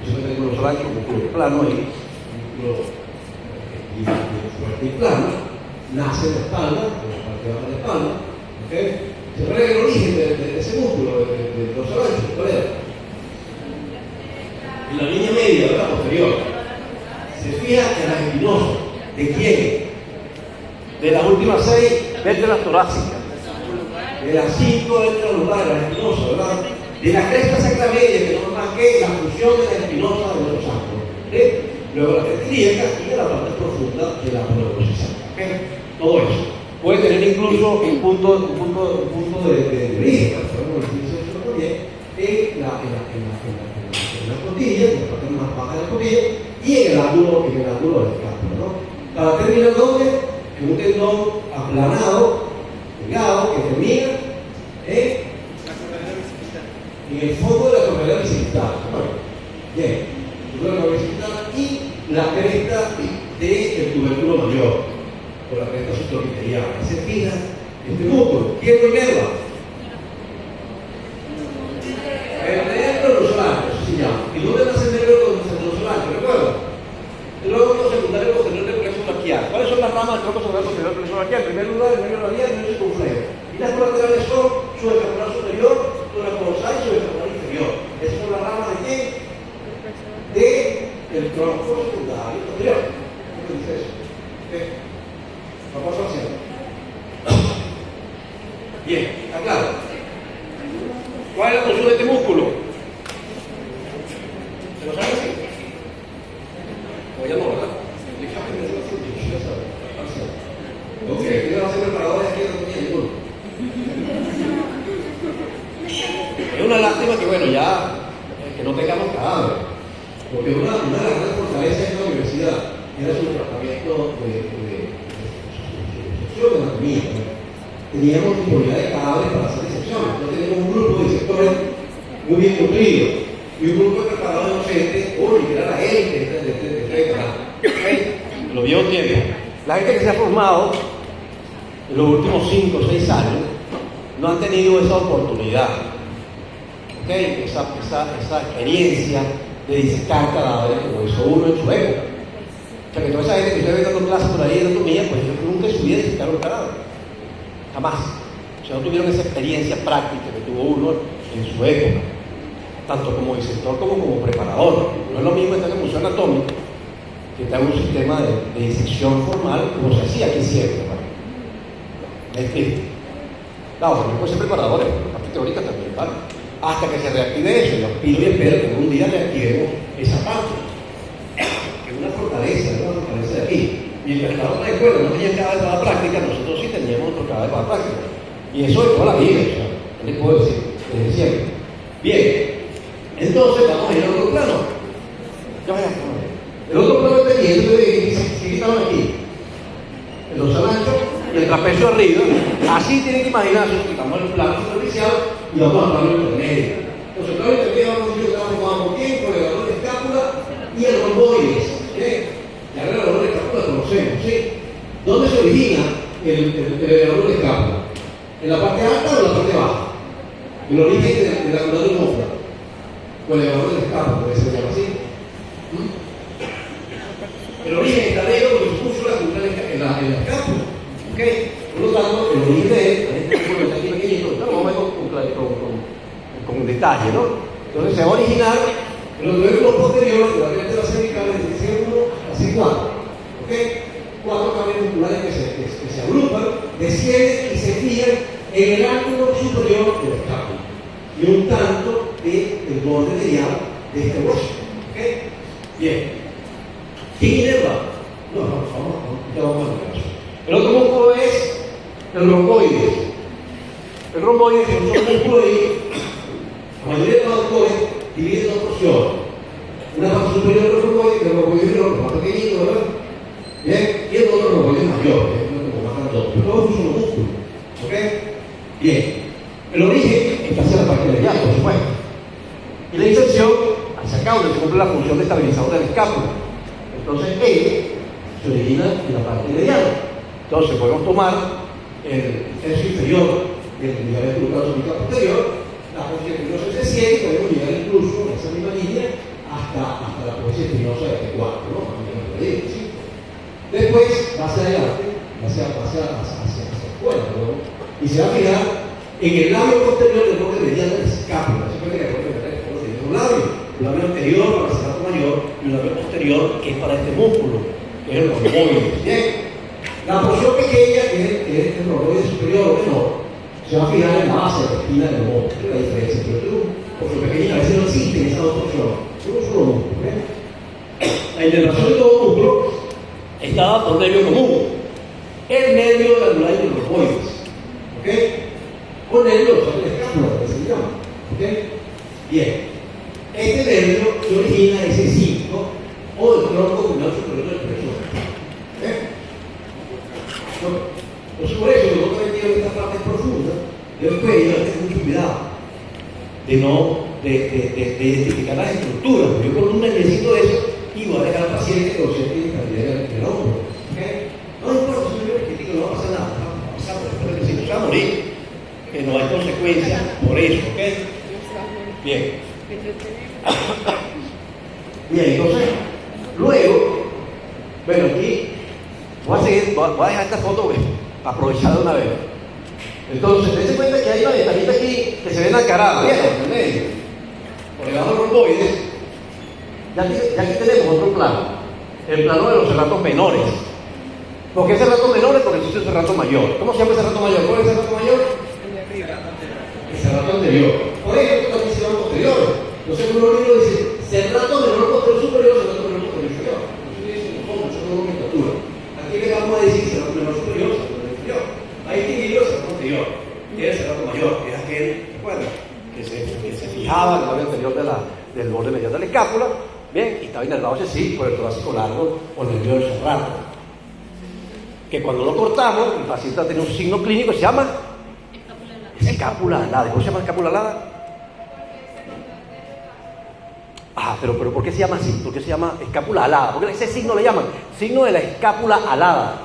eso que tengo el dorsal ancho, un músculo plano ahí, un músculo fuerte y plano, nace en la espalda, en la parte baja de la espalda, ¿ok? Se ve el origen de ese músculo, del dorsal ancho, ¿cuál era? En la línea media de la posterior. Se fija en las espinosas. ¿De quién? De las últimas 6 vértebras torácicas, de las 5 vértebras lumbares, las espinosas, ¿verdad? De la cresta sacra media, que no marqué la función de la espinosa de los sacros, ¿sí? Luego la cresta ilíaca y la parte profunda de la aponeurosis sacra, ¿okay? Todo eso. Puede tener incluso un punto de origen, podemos decir eso también, en la costilla, en la parte más baja de la costilla, y en el ángulo del escápula, ¿no? Para terminar, ¿dónde? En un tendón aplanado, pegado, que termina en el fondo de la correa bicipital. Bueno, bien, el fondo de la correa bicipital y la cresta del tubérculo mayor, o la cresta subclavicular. Se fija este músculo. ¿Quién lo inerva? El nervio dorsal, eso se llama. ¿Y dónde nace el nervio dorsal? ¿Recuerdan? El órgano secundario posterior del plexo braquial. ¿Cuáles son las ramas del tronco central posterior del plexo braquial? En primer lugar, el nervio radial y el nervio circunflejo. Y las colaterales son subescapular superior, subescapular y subescapular inferior. Esas son las ramas de qué? Del tronco secundario posterior. ¿Qué dice eso? ¿Qué? Lo paso haciendo. Bien, ¿está claro? ¿Cuál es la función de este músculo? ¿Se lo sabe así? O ya no, ¿verdad? Ok, ¿quién va a ser preparador de aquí de la comida? Es una lástima que, bueno, ya que no tengamos cadáveres, porque una de las grandes fortalezas de la universidad era su tratamiento de anatomía. Teníamos disponibilidad de cadáveres para hacer disecciones. No teníamos un grupo de disectores muy bien nutrido, y un grupo de preparadores docentes, que era la élite de este canal. En los viejos tiempos, la gente que se ha formado en los últimos 5 o 6 años no han tenido esa oportunidad, esa experiencia de disecar cadáveres como hizo uno en su época. O sea, que toda esa gente que usted ve dando clases por ahí de anatomía, pues ellos nunca en su vida disecaron cadáveres. Jamás. O sea, no tuvieron esa experiencia práctica que tuvo uno en su época, tanto como disector como preparador. No es lo mismo estar en el Museo Anatómico que está en un sistema de disección formal como se hacía aquí siempre. ¿Me explico? Claro, también puede ser preparadores, pero la parte teórica también, ¿vale? Hasta que se reactive eso. Yo pido y espero que algún día reactivemos esa parte, que es una fortaleza de aquí. Mientras estábamos en la escuela no tenían cada vez para la práctica, nosotros sí teníamos otro cada vez para la práctica. Y eso de toda la vida, o sea, ¿qué les puedo decir? Desde siempre. Bien, entonces vamos a ir al otro plano. Ya vaya, el otro plano es teniendo que quitaron aquí el dorsal ancho y el trapecio arriba. Así tienen que imaginarse, quitamos el plano superficial y vamos al plano intermedio. Entonces, el plano intermedio vamos a decir que estamos formando bien con el valor de escápula y el romboides. Ya el valor de escápula lo conocemos, ¿sí? ¿Dónde se origina el valor de escápula? ¿En la parte alta o en la parte baja? El origen de la columna del mófra, o el elevador del escápula, que se llama así. El origen está negro porque se puso la columna en la escápula. Por lo tanto, el origen de él, está aquí pequeñito, lo vamos a ver con detalle, ¿no? Entonces se va a originar en los vehículos posteriores de la vía de la cervical desde C1 a C4. Cuatro cables musculares que se agrupan, descienden y se fijan en el ángulo superior de la escápula y un tanto del borde medial de este hueso. Bien. ¿Quién inerva? Ya vamos a ver eso. El otro músculo es el romboides. El romboides es un solo músculo y la mayoría de los autores dividen dos porciones. Una parte superior del romboides menor, más pequeñito, ¿verdad? Bien, y el otro romboides mayor, que es como más grandote. Pero todos son un músculo. Bien, el origen está hacia la parte medial, por supuesto. Y la inserción hacia acá, donde se cumple la función de estabilizador del escápula. Entonces, se origina en la parte medial. Entonces, podemos tomar el tercio inferior del ligamento cruzado posterior, la posición espinosa se sigue, y podemos llegar incluso en esa misma línea hasta la posición espinosa de T4, ¿no? ¿Sí? Después va hacia adelante, hacia afuera, ¿no? Y se va a fijar en el labio posterior del borde medial de la escápula. ¿Se puede creer? Un labio anterior para el cerato mayor y un labio posterior que es para este músculo, que es el romboides. Bien, la porción pequeña, que es el romboides superior o menor, se va a fijar en la base de la espina del móvil. ¿Qué es la diferencia? Pero tú, porción pequeña, a veces no existen esas dos porciones, es un solo músculo. La inervación de todo músculo está dada por nervio común, el nervio glandular de los romboides. Con nervio dorsal de la escápula, que se llama. Bien. Este nervio se origina ese 5 o el tronco final superior del pecho. Entonces, por eso, yo también quiero esta parte profunda del cuello, hay que tener mucho cuidado de identificar las estructuras, porque yo con un necesito eso y voy a dejar al paciente con cierta inestabilidad en el hombro. No importa si yo le critico, no va a pasar nada, no va a pasar, porque si no se va a morir, que no hay consecuencias por eso. Bien. Bien, entonces, luego, bueno, aquí voy a dejar esta foto aprovechada de una vez. Entonces, dense cuenta que hay una ventanita aquí que se ve encarada, ¿bien? En medio, por debajo del romboides. Ya aquí tenemos otro plano, el plano de los cerratos menores. ¿Por qué cerratos menores? Porque existe el cerrato mayor. ¿Cómo se llama el cerrato mayor? ¿Cuál es el cerrato mayor? El cerrato anterior. Por ello, también se llaman posteriores. Entonces, uno dice cerrato menor posterior superior, cerrato menor posterior inferior. Entonces, dicen, no, eso es nomenclatura. Aquí le vamos a decir cerrato menor superior, cerrato menor inferior. Ahí tiene que ir el cerrato anterior, que es el cerrato mayor, que es aquel, recuerda, que se fijaba en el labio anterior del borde medial de la escápula, bien, y estaba inervado ese sí por el torácico largo o el nervio del cerrato. Que cuando lo cortamos, el paciente va a tener un signo clínico que se llama escápula alada. ¿Cómo se llama escápula alada? pero ¿por qué se llama así? ¿Por qué se llama escápula alada? ¿Por qué ese signo le llaman? Signo de la escápula alada.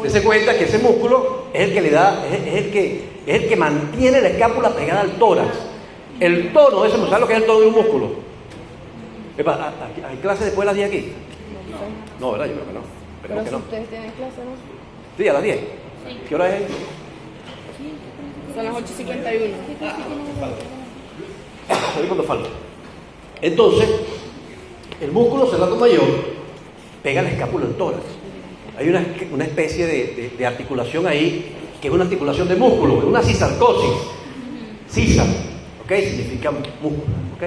Dese cuenta que ese músculo es el que le da, es el que mantiene la escápula pegada al tórax. El tono de ese músculo, ¿sabes lo que es el tono de un músculo? ¿Hay clases después de las 10 aquí? No, ¿verdad? Yo creo que no. Pero que si no. ustedes tienen clase, ¿no? Sí, a las 10. ¿Qué hora es? Son las 8:51. Ahí cuando falta. Entonces, el músculo serrato mayor pega la escápula al tórax. Hay una especie de articulación ahí, que es una articulación de músculo, es una cisarcosis. Cisar, ¿ok? Significa músculo, ¿ok?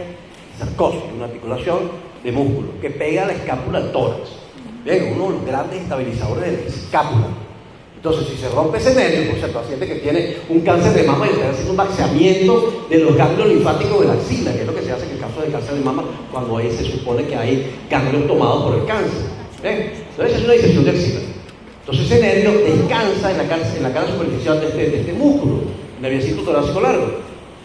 Sarcosis, una articulación de músculo que pega la escápula al tórax. Bien, uno de los grandes estabilizadores de la escápula. Entonces, si se rompe ese nervio, por cierto, paciente que tiene un cáncer de mama y está haciendo un vaciamiento de los ganglios linfáticos de la axila, que es lo que se hace en el caso del cáncer de mama, cuando ahí se supone que hay ganglios tomados por el cáncer. ¿Bien? Entonces, es una disección de axila. Entonces, ese nervio descansa en la cara superficial de este músculo, nerviosito torácico largo,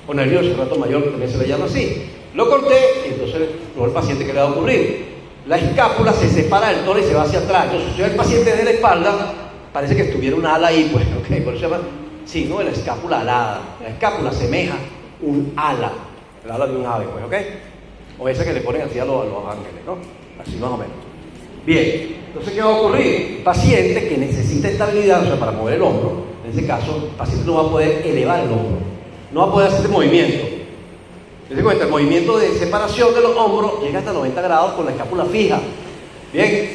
o nervio de serrato mayor, también se le llama así. Lo corté y entonces, luego el paciente, ¿qué le va a ocurrir? La escápula se separa del tórax y se va hacia atrás. Entonces, si el paciente de la espalda, parece que tuviera una ala ahí, pues, ¿ok? Por eso se llama signo de la escápula alada. La escápula semeja un ala, el ala de un ave, pues, ¿ok? O esa que le ponen así a los ángeles, ¿no? Así más o menos. Bien, entonces, ¿qué va a ocurrir? El paciente que necesita estabilidad, o sea, para mover el hombro, en ese caso, el paciente no va a poder elevar el hombro, no va a poder hacer movimiento. ¿Se cuenta? El movimiento de separación de los hombros llega hasta 90 grados con la escápula fija. Bien,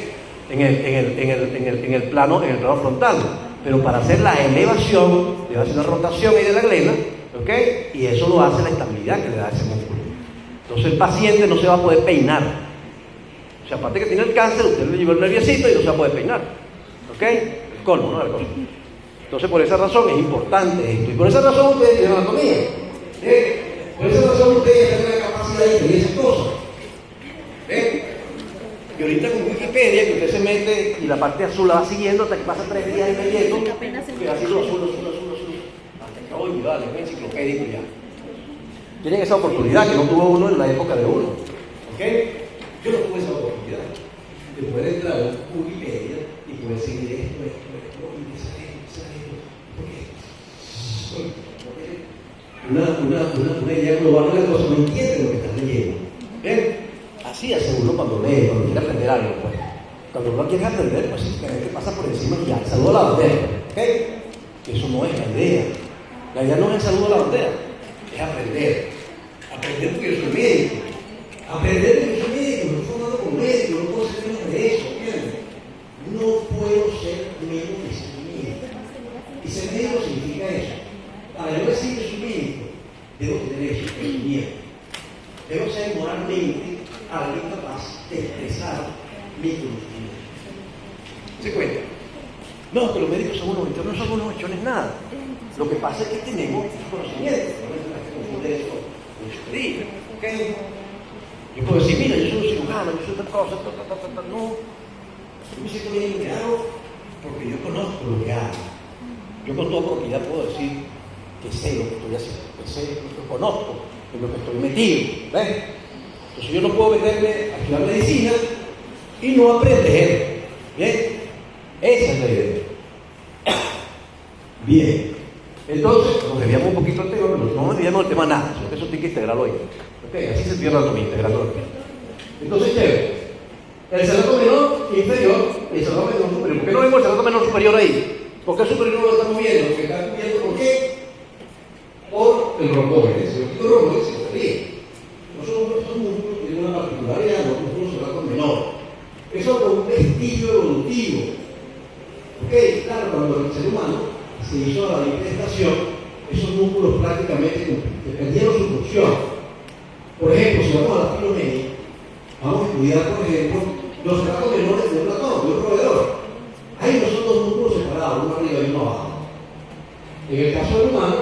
en el plano frontal. Pero para hacer la elevación, debe hacer una rotación ahí de la glena, ¿ok? Y eso lo hace la estabilidad que le da ese músculo. Entonces el paciente no se va a poder peinar. O sea, aparte que tiene el cáncer, usted le lleva el nerviosito y no se va a poder peinar. ¿Ok? El colmo, ¿no? Entonces por esa razón es importante esto. Y por esa razón ustedes tienen anatomía. Por esa razón ustedes tienen la capacidad de entender esas cosas. Y ahorita con Wikipedia, que usted se mete y la parte azul la va siguiendo hasta que pasa 3 días y leyendo, que va haciendo azul. Hasta que hoy, vale, es enciclopédico ya. Tienen esa oportunidad que no tuvo uno en la época de uno. ¿Ok? Yo no tuve esa oportunidad. De poder entrar a Wikipedia y poder seguir esto, una idea global de la cosa, no entiende lo que estás leyendo. ¿Ven? Así hace uno cuando lee, cuando quiere aprender algo, pues. Cuando uno quiere aprender, pues simplemente pasa por encima y ya, saludo a la bandera, ¿ok? Que eso no es la idea. La idea no es el saludo a la bandera, es aprender. Aprender porque yo soy médico. Aprender porque yo soy médico, no estoy formado como médico, no puedo ser menos de eso, ¿entiendes? No puedo ser menos de ser médico. Y ser médico significa eso. Para yo decir que soy médico, debo tener eso, conocimiento. Debo ser moralmente alguien capaz de expresar mi conocimiento. ¿Se cuenta? No, que los médicos son unos hechones, no somos unos hechones nada. Lo que pasa es que tenemos conocimiento. No es que confunde eso con experiencia. ¿Ok? Yo puedo decir, mira, yo soy un cirujano, yo soy otra cosa, no. Yo me siento bien en lo que hago porque yo conozco lo que hago. Yo con toda propiedad puedo decir que sé lo que estoy haciendo, que sé lo que conozco, en lo que estoy metido. ¿Ves? Entonces yo no puedo meterme a estudiar medicina y no aprender. ¿Bien? Esa es la idea. Bien. Entonces, nos desviamos un poquito del tema, pero no nos desviamos del tema nada, sino que eso tiene que integrarlo ahí. ¿Ok? Así se pierde la anatomía, integrando. Entonces, chévere. El serrato menor inferior y el serrato menor superior. ¿Por qué no vemos el serrato menor superior ahí? ¿Por qué el superior no lo estamos viendo? Porque está cubierto, ¿por qué? Por el romboide. Si el romboide se estaría. Estos músculos tienen una particularidad, los músculos serratos menores. Eso es un vestigio evolutivo. Ok, claro, cuando el ser humano se hizo la manifestación, esos músculos prácticamente perdieron su función. Por ejemplo, si vamos a la filomenia, vamos a estudiar, por ejemplo, los serratos menores de Platón, de un roedor. Ahí no son dos músculos separados, uno arriba y uno abajo. En el caso del humano,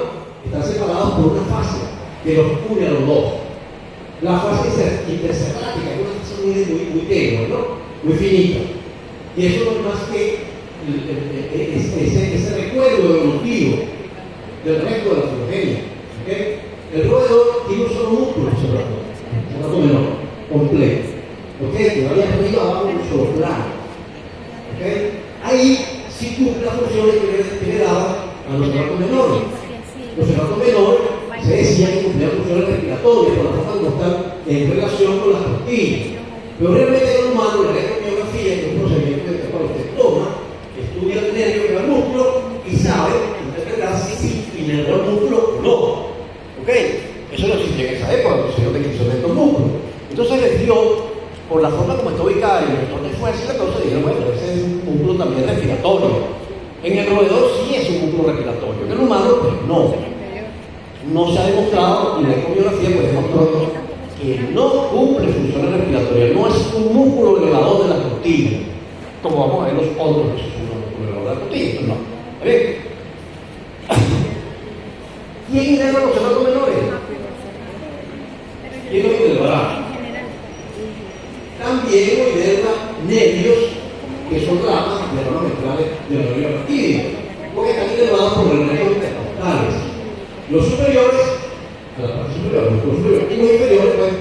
están separados por una fascia que los une a los dos. La fascia interserrática es una fascia muy tenue, ¿no? Muy finita. Y eso no es más que ese recuerdo evolutivo del resto de la filogenia. ¿Okay? El roedor tiene un solo músculo, cumple las funciones que le daban a los estratos menores. Los estratos menores se decía que cumplían funciones respiratorias por la forma como están en relación con las costillas. Pero realmente el humano, la electromiografía, que es un procedimiento que cuando usted toma, estudia el nervio que va al músculo y sabe interpretar si inerva el músculo o no. ¿Ok? Eso no existía en esa época, porque se dio de estos músculos. Entonces les dio, por la forma como está ubicada el vector de fuerza y la cosa, dijeron, bueno, ese es un músculo también respiratorio. En el roedor sí es un músculo respiratorio, en el humano, pues no. No se ha demostrado, y la ecomiografía pues demostró que no cumple funciones respiratorias, no es un músculo elevador de la costilla, como vamos a ver los otros que son un músculo elevador de la costilla, pues no. ¿Está bien? ¿Quién inerva los estratos menores? ¿Quién los inervará? También inerva nervios que son ramas ventrales de la nervio reptil, porque están inervados por los nervios intercostales. Los superiores, a la parte superior, los superiores, y los inferiores, pues,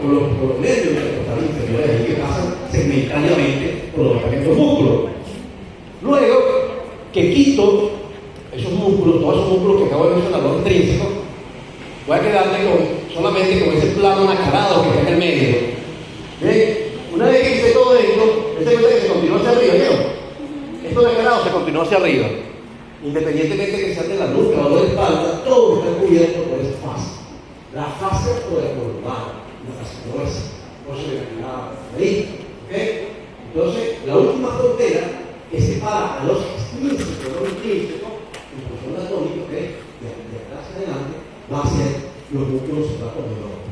por los nervios intercostales inferiores, ahí que pasan segmentariamente por los tratamientos músculos. Luego, que quito esos músculos, todos esos músculos que acabo de mencionar, los intrínsecos, voy a quedarme solamente con ese plano mascarado que está en el medio. ¿Bien? Una vez que hice todo esto, este cuenta que se continúa hacia arriba, ¿no? Esto mascarado se continúa hacia arriba. Independientemente de que sea de la nuca o de la espalda, todo está cubierto por esa fase. La fase coronal, la fase gruesa, por eso le llamaba ahí. ¿Okay? Entonces, la última frontera que separa a los extrínsecos de los intrínsecos, en función anatómica, de atrás adelante, va a ser los músculos estratos menores.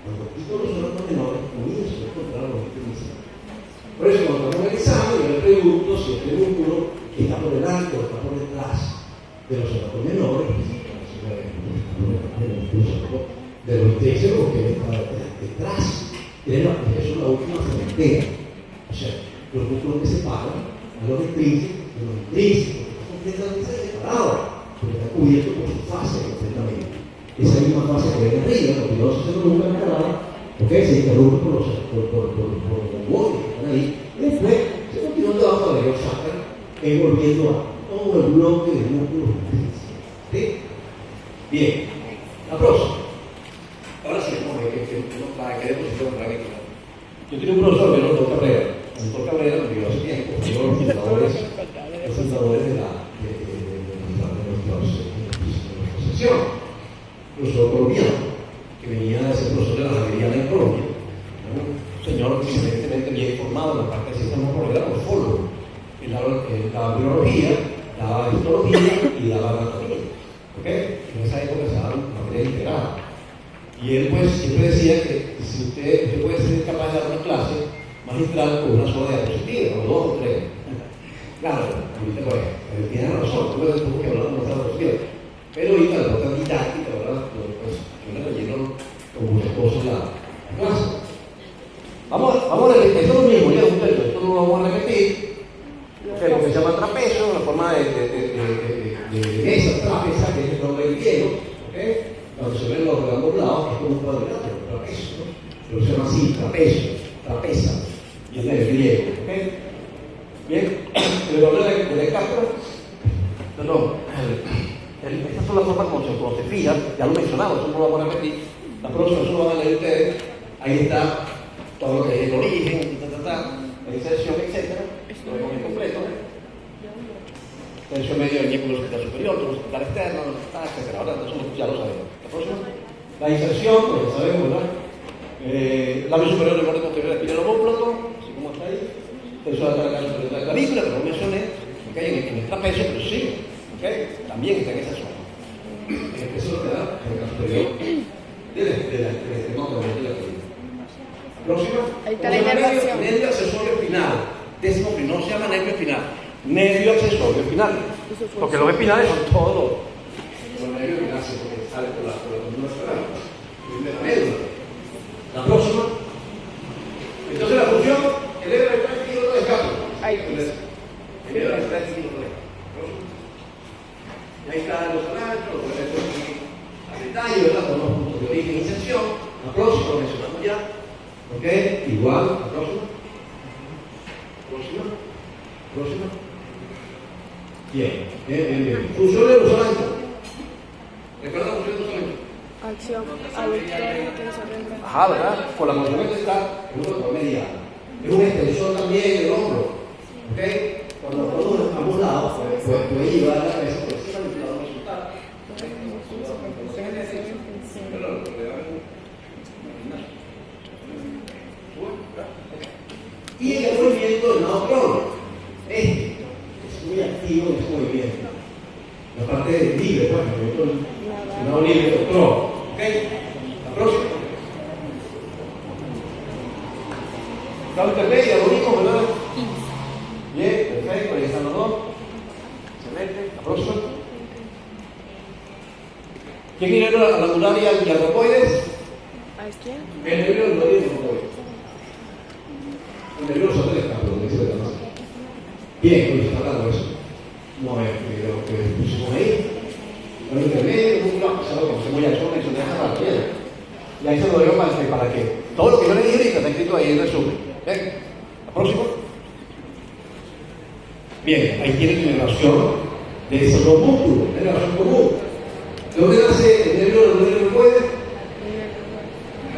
Cuando quito los estratos menores, comienzo a encontrar los intrínsecos. Por eso, cuando estamos en el examen, yo le pregunto si este músculo está por delante o está por detrás de los estratos menores, de los intrínsecos que está detrás. Eso es la última frontera. O sea, los músculos que separan a los intrínsecos de los intrínsecos, que están completamente separados, porque está cubierto por su fase completamente. Esa misma fase que ven arriba, los pilosos se nunca encarada, se interrumpe por los bombones que están ahí, y después se continúa debajo de los chakras, envolviendo a todo el bloque de músculos intrínsecos. ¿Sí? Bien, la próxima. Ahora sí, vamos a ver qué nos trae, qué deposición trae aquí. Yo tenía un profesor, el doctor Cabrera. El doctor Cabrera me dio hace tiempo, los fundadores de nuestra asociación. Profesor colombiano, que venía de ser profesor de la Javeriana en Colombia. Un señor excelentemente bien formado en la parte de sistemas morfológicos, era morfólogo. Él daba biología, daba histología y daba anatomía. ¿Okay? En esa época se daba una materia integrada. Y él pues siempre decía que si usted puede ser capaz de dar una clase magistral con una sola diapositiva, o dos o tres. Claro, ahorita pues, tiene razón, tuvo que hablar con otra diapositiva. Pero ahorita la otra didáctica, ¿verdad? Pues yo le relleno con muchas cosas la clase. Vamos a repetir, esto es lo mismo, ya esto no lo vamos a repetir. Okay, porque se llama trapecio, la forma de esa trapeza, que es el nombre griego, ¿okay? Cuando se ven los redondos lados, es como un cuadrilátero, trapecio, ¿no? Pero se llama así, trapecio, trapeza, y es del griego, ¿ok? Bien, el valor de la cáscara, perdón, estas son las formas como se fija, ya lo mencionamos, eso no lo vamos a repetir, la próxima eso lo van a leer ustedes, ahí está todo lo que es el origen, la inserción, etc. Lo vemos en completo, tensión medio del músculo occipital superior, músculo occipital externo, etc. Ahora eso ya lo sabemos. La próxima, la inserción, pues ya sabemos, ¿verdad? Labio superior del borde posterior del espinal homóplato, así como está ahí. Tensión de la superior de la clavícula, que no mencioné, ¿okay? En el trapecio, pero sí, ¿okay? También está en esa zona. Eso es lo que da en el superior del extremo de la clavícula. Próxima, nervio accesorio espinal. Décimo primero, no se llama nervio espinal, nervio accesorio espinal. Porque los espinales son todos los nervios espinales, porque sale por la columna vertebral, de la médula. La próxima. Entonces la función, eleva el extracto de escape. Eleva el extracto de escape. Y ahí están los anachos, los elementos a detalle, ¿verdad? Con los puntos de origen e inserción. La próxima lo mencionamos ya. ¿Ok? Igual, la próxima. Próxima. Bien, bien, bien, bien. Función de los años. ¿Recuerda la función de los años? Acción, auditorio, tensión. Ajá, ¿verdad? Por la construcción que está en un motor mediano. Es una extensión también del hombro. ¿Ok? Cuando todos ambos lados, puede llevar la cabeza por encima del lado resultado. Y el movimiento del lado crónico. Este es muy activo en este movimiento. La parte libre, pues, el movimiento del lado libre del crónico. ¿Ok? La próxima. Estado intermedio, lo único, ¿verdad? Bien, perfecto, ahí están los dos. Excelente. La próxima. ¿Quién viene a la anular y al artropoides? ¿A quién? El nervio no tiene artropoides. El nervioso del escápulo, dice la más. Bien, pues está hablando eso. No es lo que pusimos ahí. El intermedio, un bloque, ¿sabes? Como se muy al sol, eso deja la piel. Y ahí se lo digo para que todo lo que yo le dije ahorita está escrito ahí en resumen. ¿Ven? La próxima. Bien, ahí tienen la relación de esos dos músculos, es la relación común. ¿De dónde nace el nervio del artropoides? ¿De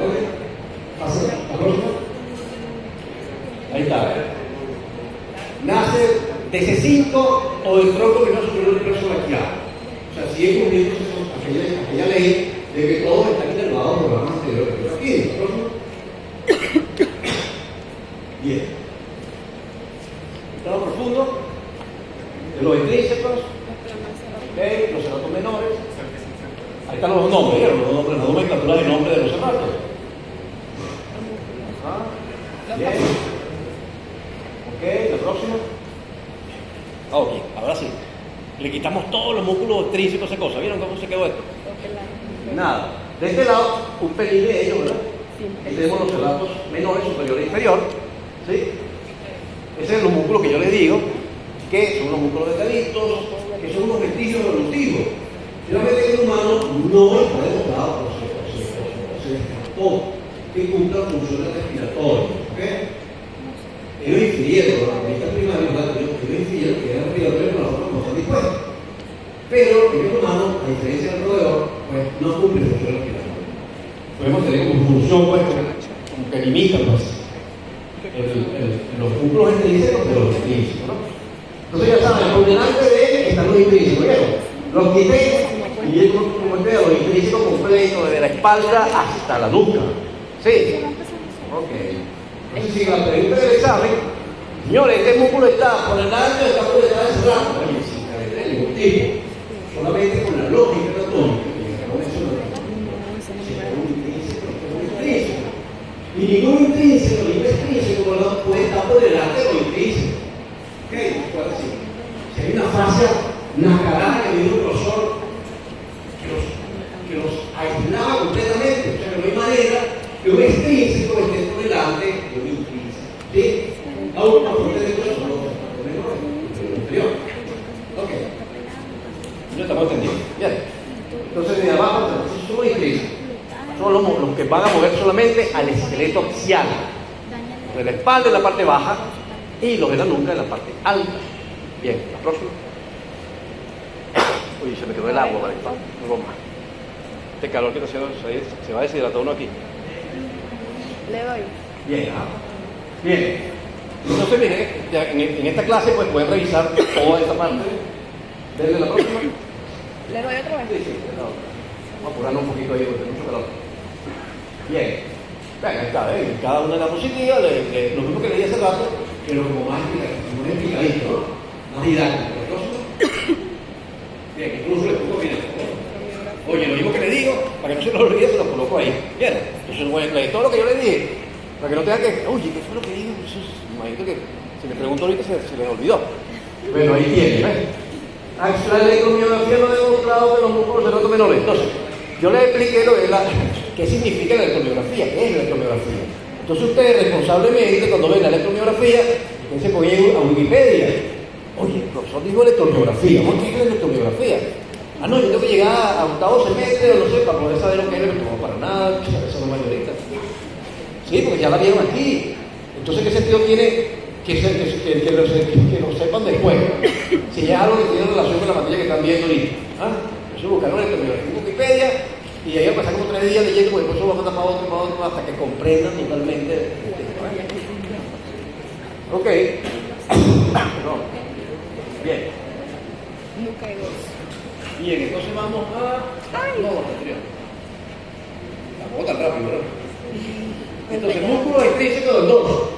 dónde? ¿Pasa la próxima? Ahí está. Nace de C5 o del tronco que no superior del plexo braquial. O sea, sigue cumpliendo aquella ley de que todos están inervados por la rama anterior del plexo braquial. ¿Próximo? Bien. Estado profundo de los intrínsecos, ¿okay? Los ceratos menores. Ahí están los nombres, ¿vieron? Los nombres, la nomenclatura de nombre de los ceratos. Bien. Ok, la próxima. Ok, ahora sí. Le quitamos todos los músculos intrínsecos, esa cosa. ¿Vieron cómo se quedó esto? Nada. De este lado, un pelín de ellos, ¿verdad? Aquí tenemos los ceratos menores, superior e inferior. ¿Sí? Ese es los músculos que yo les digo, que son los músculos delgaditos, que son unos vestigios evolutivos. Finalmente, el humano no está demostrado por se descartó que cumpla funciones respiratorias. ¿Okay? Ellos infirieron, los analistas primarios, ellos infirieron que era respiratorio con la forma como están dispuestos. Pero el humano, a diferencia del roedor, pues no cumple funciones respiratorias. Podemos tener como función, pues, como que limita, pues, los músculos intrínsecos de los intrínsecos, ¿no? Entonces ya saben, por delante de él están los intrínsecos, ¿vieron? Los quité y es como los intrínsecos completos, desde la espalda hasta la nuca. ¿Sí? Ok. Entonces, si la pregunta del examen, señores, este músculo está por delante o está por detrás de ese lado. Oye, sin caer de ningún tipo. Solamente con la lógica anatómica que acabo de mencionar. Si es un intrínseco, es un intrínseco. Y ningún intrínseco, ningún extrínseco puede estar por delante de los intrínsecos. ¿Ok? Puede decir. Si hay una fascia nascarada que tiene un grosor que los aislaba completamente, o sea que no hay manera que un extrínseco esté por delante de un intrínseco. ¿Sí? Aún no ustedes son los inferior. Ok. No estamos entendiendo. Bien. Entonces, de abajo, son los intrínsecos. Son los que van a mover solamente al esqueleto axial, de la espalda en la parte baja y los de la nuca en la parte alta. Bien, la próxima. Uy, se me quedó el agua, ¿vale? No más. Este calor que está haciendo, se va a deshidratar uno aquí. Le doy. Bien, bien. Entonces, miren, en esta clase pues pueden revisar toda esta parte. Desde la próxima. ¿Le doy otra vez? Sí, no. Vamos a apurarnos un poquito ahí porque hay mucho calor. Bien. Venga, ahí está, ¿ven? Cada una de las diapositivas, lo mismo que leí hace rato, pero como más explicadito, ¿no? Más didáctico. ¿La próxima? Bien, incluso le pongo bien. Oye, lo mismo que le digo, para que no se lo olvide, se lo coloco ahí. Bien, entonces voy a leer todo lo que yo le dije, para que no tenga que, oye, ¿qué fue lo que dijo? Imagínate que si le pregunto ahorita se les olvidó. Bueno, ahí tiene, ¿ves? La electromiografía no ha demostrado que los músculos se notan menores. Entonces, yo les expliqué lo que qué significa la electromiografía, qué es la electromiografía. Entonces ustedes responsablemente, cuando ven la electromiografía, se ponen a Wikipedia. Oye, el profesor dijo electromiografía, ¿cómo es la electromiografía? Ah, no, yo tengo que llegar a octavo semestre, o no sé, para poder saber lo que es, no para nada, eso no es mayorita. Sí, porque ya la vieron aquí. Entonces, ¿qué sentido tiene que lo sepan después? Si si es algo que tiene relación con la materia que están viendo ahorita. ¿Ah? Eso buscaron esto en Wikipedia y ahí pasan como 3 días leyendo, porque después eso lo mandan para otro, hasta que comprendan totalmente el tema. Ok. No. Bien. Nunca hay dos. Bien, entonces vamos a... No, anterior. Tampoco tan rápido, ¿verdad? Entonces, músculo extrínseco del dorso.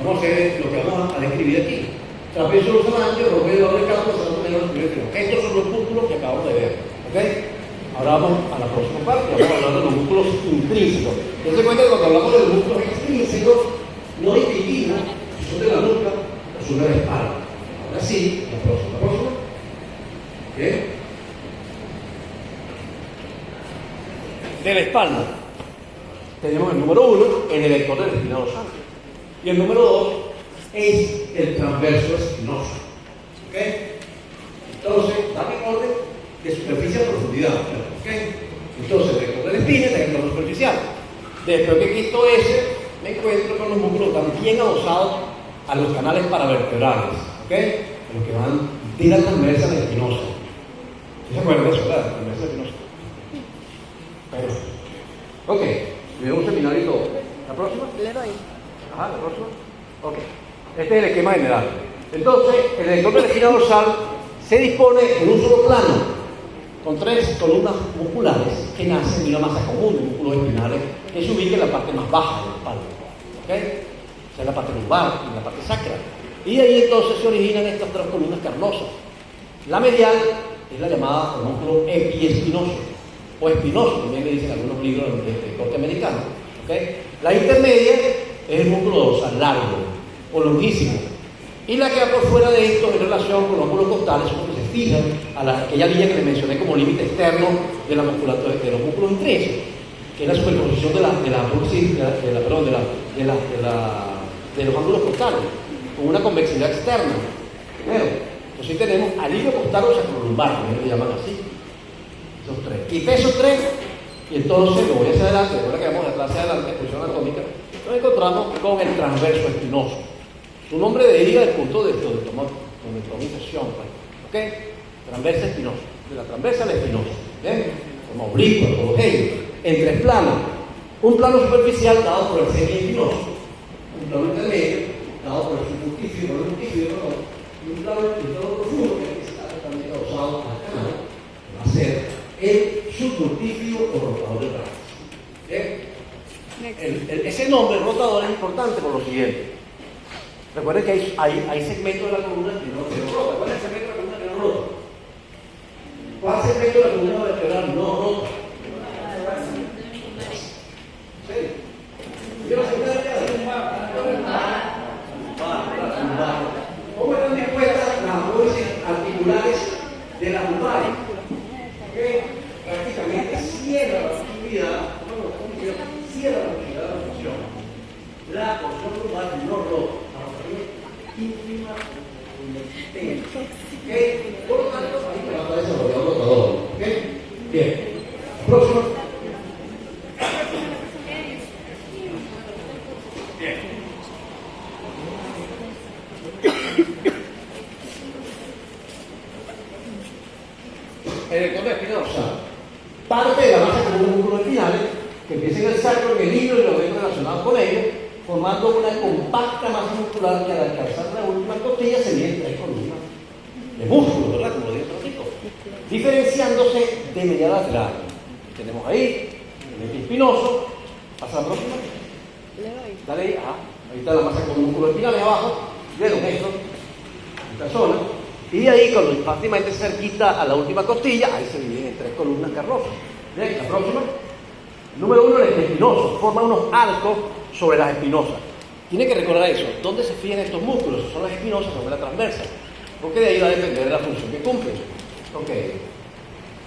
Vamos a hacer lo que vamos a describir aquí. Trapecio ancho, rompe doble campo, salto menor, superior. Estos son los músculos que acabamos de ver. ¿Ok? Ahora vamos a la próxima parte, vamos a hablar de los músculos intrínsecos. Dense cuenta que cuando hablamos de los músculos extrínsecos, no distinguimos si son de la nuca o son de la espalda. Ahora sí, la próxima. ¿Ok? De la espalda tenemos el número 1, el erector del espina dorsal. Y el número 2 es el transverso espinoso. ¿Ok? Entonces, dame orden de superficie a profundidad. ¿Ok? Entonces, el erector de la espina es el erector superficial. Después que quito ese, me encuentro con los músculos que están bien adosados a los canales paravertebrales. ¿Ok? Los que van de la transversa espinosa. ¿Se acuerdan de eso, verdad? Transversa espinosa. Pero, ok, tuvimos un seminario y todo. ¿La próxima? Le doy. Ajá, la próxima. Ok. Este es el esquema general. Entonces, el erector de la espina dorsal se dispone en un solo plano, con 3 columnas musculares que nacen de una masa común de músculos espinales que se ubica en la parte más baja de la espalda. ¿Ok? O sea, en la parte lumbar y en la parte sacra. Y de ahí entonces se originan estas 3 columnas carnosas. La medial es la llamada músculo epiespinoso, o espinoso, también le dicen algunos libros de corte americano. ¿Okay? La intermedia es el músculo dorsal largo o longuísimo. Y la que va por fuera de esto en relación con los músculos costales son los que se fijan a aquella línea que les mencioné como límite externo de la musculatura de los músculos intrínsecos, que es la superposición de los ángulos costales, con una convexidad externa. Primero, entonces tenemos alivio costal o sacrolumbar, también lo llaman así. Esos 3. Quité esos 3 y entonces lo voy hacia adelante, ahora que vamos de atrás hacia adelante, expresión anatómica, nos encontramos con el transverso espinoso. Su nombre deriva del punto de inserción, ¿ok? Transverso espinoso, de la transversa al espinoso, ¿bien? Como oblicuo, como genio, en 3 planos. Un plano superficial dado por el semi-espinoso, un plano intermedio dado por el subjunticio, y un plano profundo que está también adosado al canal, que va a ser el subjunticio o rotador de brazos. Ese nombre, rotador, es importante por lo siguiente. Recuerden que hay segmentos de la columna que no rota. ¿Cuál es el segmento de la columna que no rota? ¿Cuál segmento de la columna vertebral no rota? ¿Sí? ¿Quiero sentar ¿Cómo están dispuestas las apófisis articulares de la lumbar? Prácticamente cierra la posibilidad de la función. La porción lumbar no rota, ínfima ¿ok? Por lo tanto, ahí me va a desarrollar un rotador. ¿Ok? Bien. Próximo. Bien. El erector de la espina dorsal. Parte de la masa común de músculos espinales que empieza en el sacro, en el hilo y los venos relacionados con ellos, formando una compacta masa muscular que al alcanzar la última costilla se mide en 3 columnas de músculo, ¿verdad? Como lo dice el rico. Diferenciándose de media lateral. Tenemos ahí el eje espinoso. Pasa la próxima. Le doy. Dale ahí. Ahí está la masa con músculos espinales abajo, de los gestos, esta zona. Y de ahí, cuando prácticamente cerquita a la última costilla, ahí se dividen en 3 columnas carnosas. Bien, la próxima. Número 1, el eje espinoso. Forma unos arcos sobre las espinosas. Tiene que recordar eso. ¿Dónde se fijan estos músculos? Son las espinosas sobre la transversa. Porque de ahí va a depender de la función que cumplen. Ok.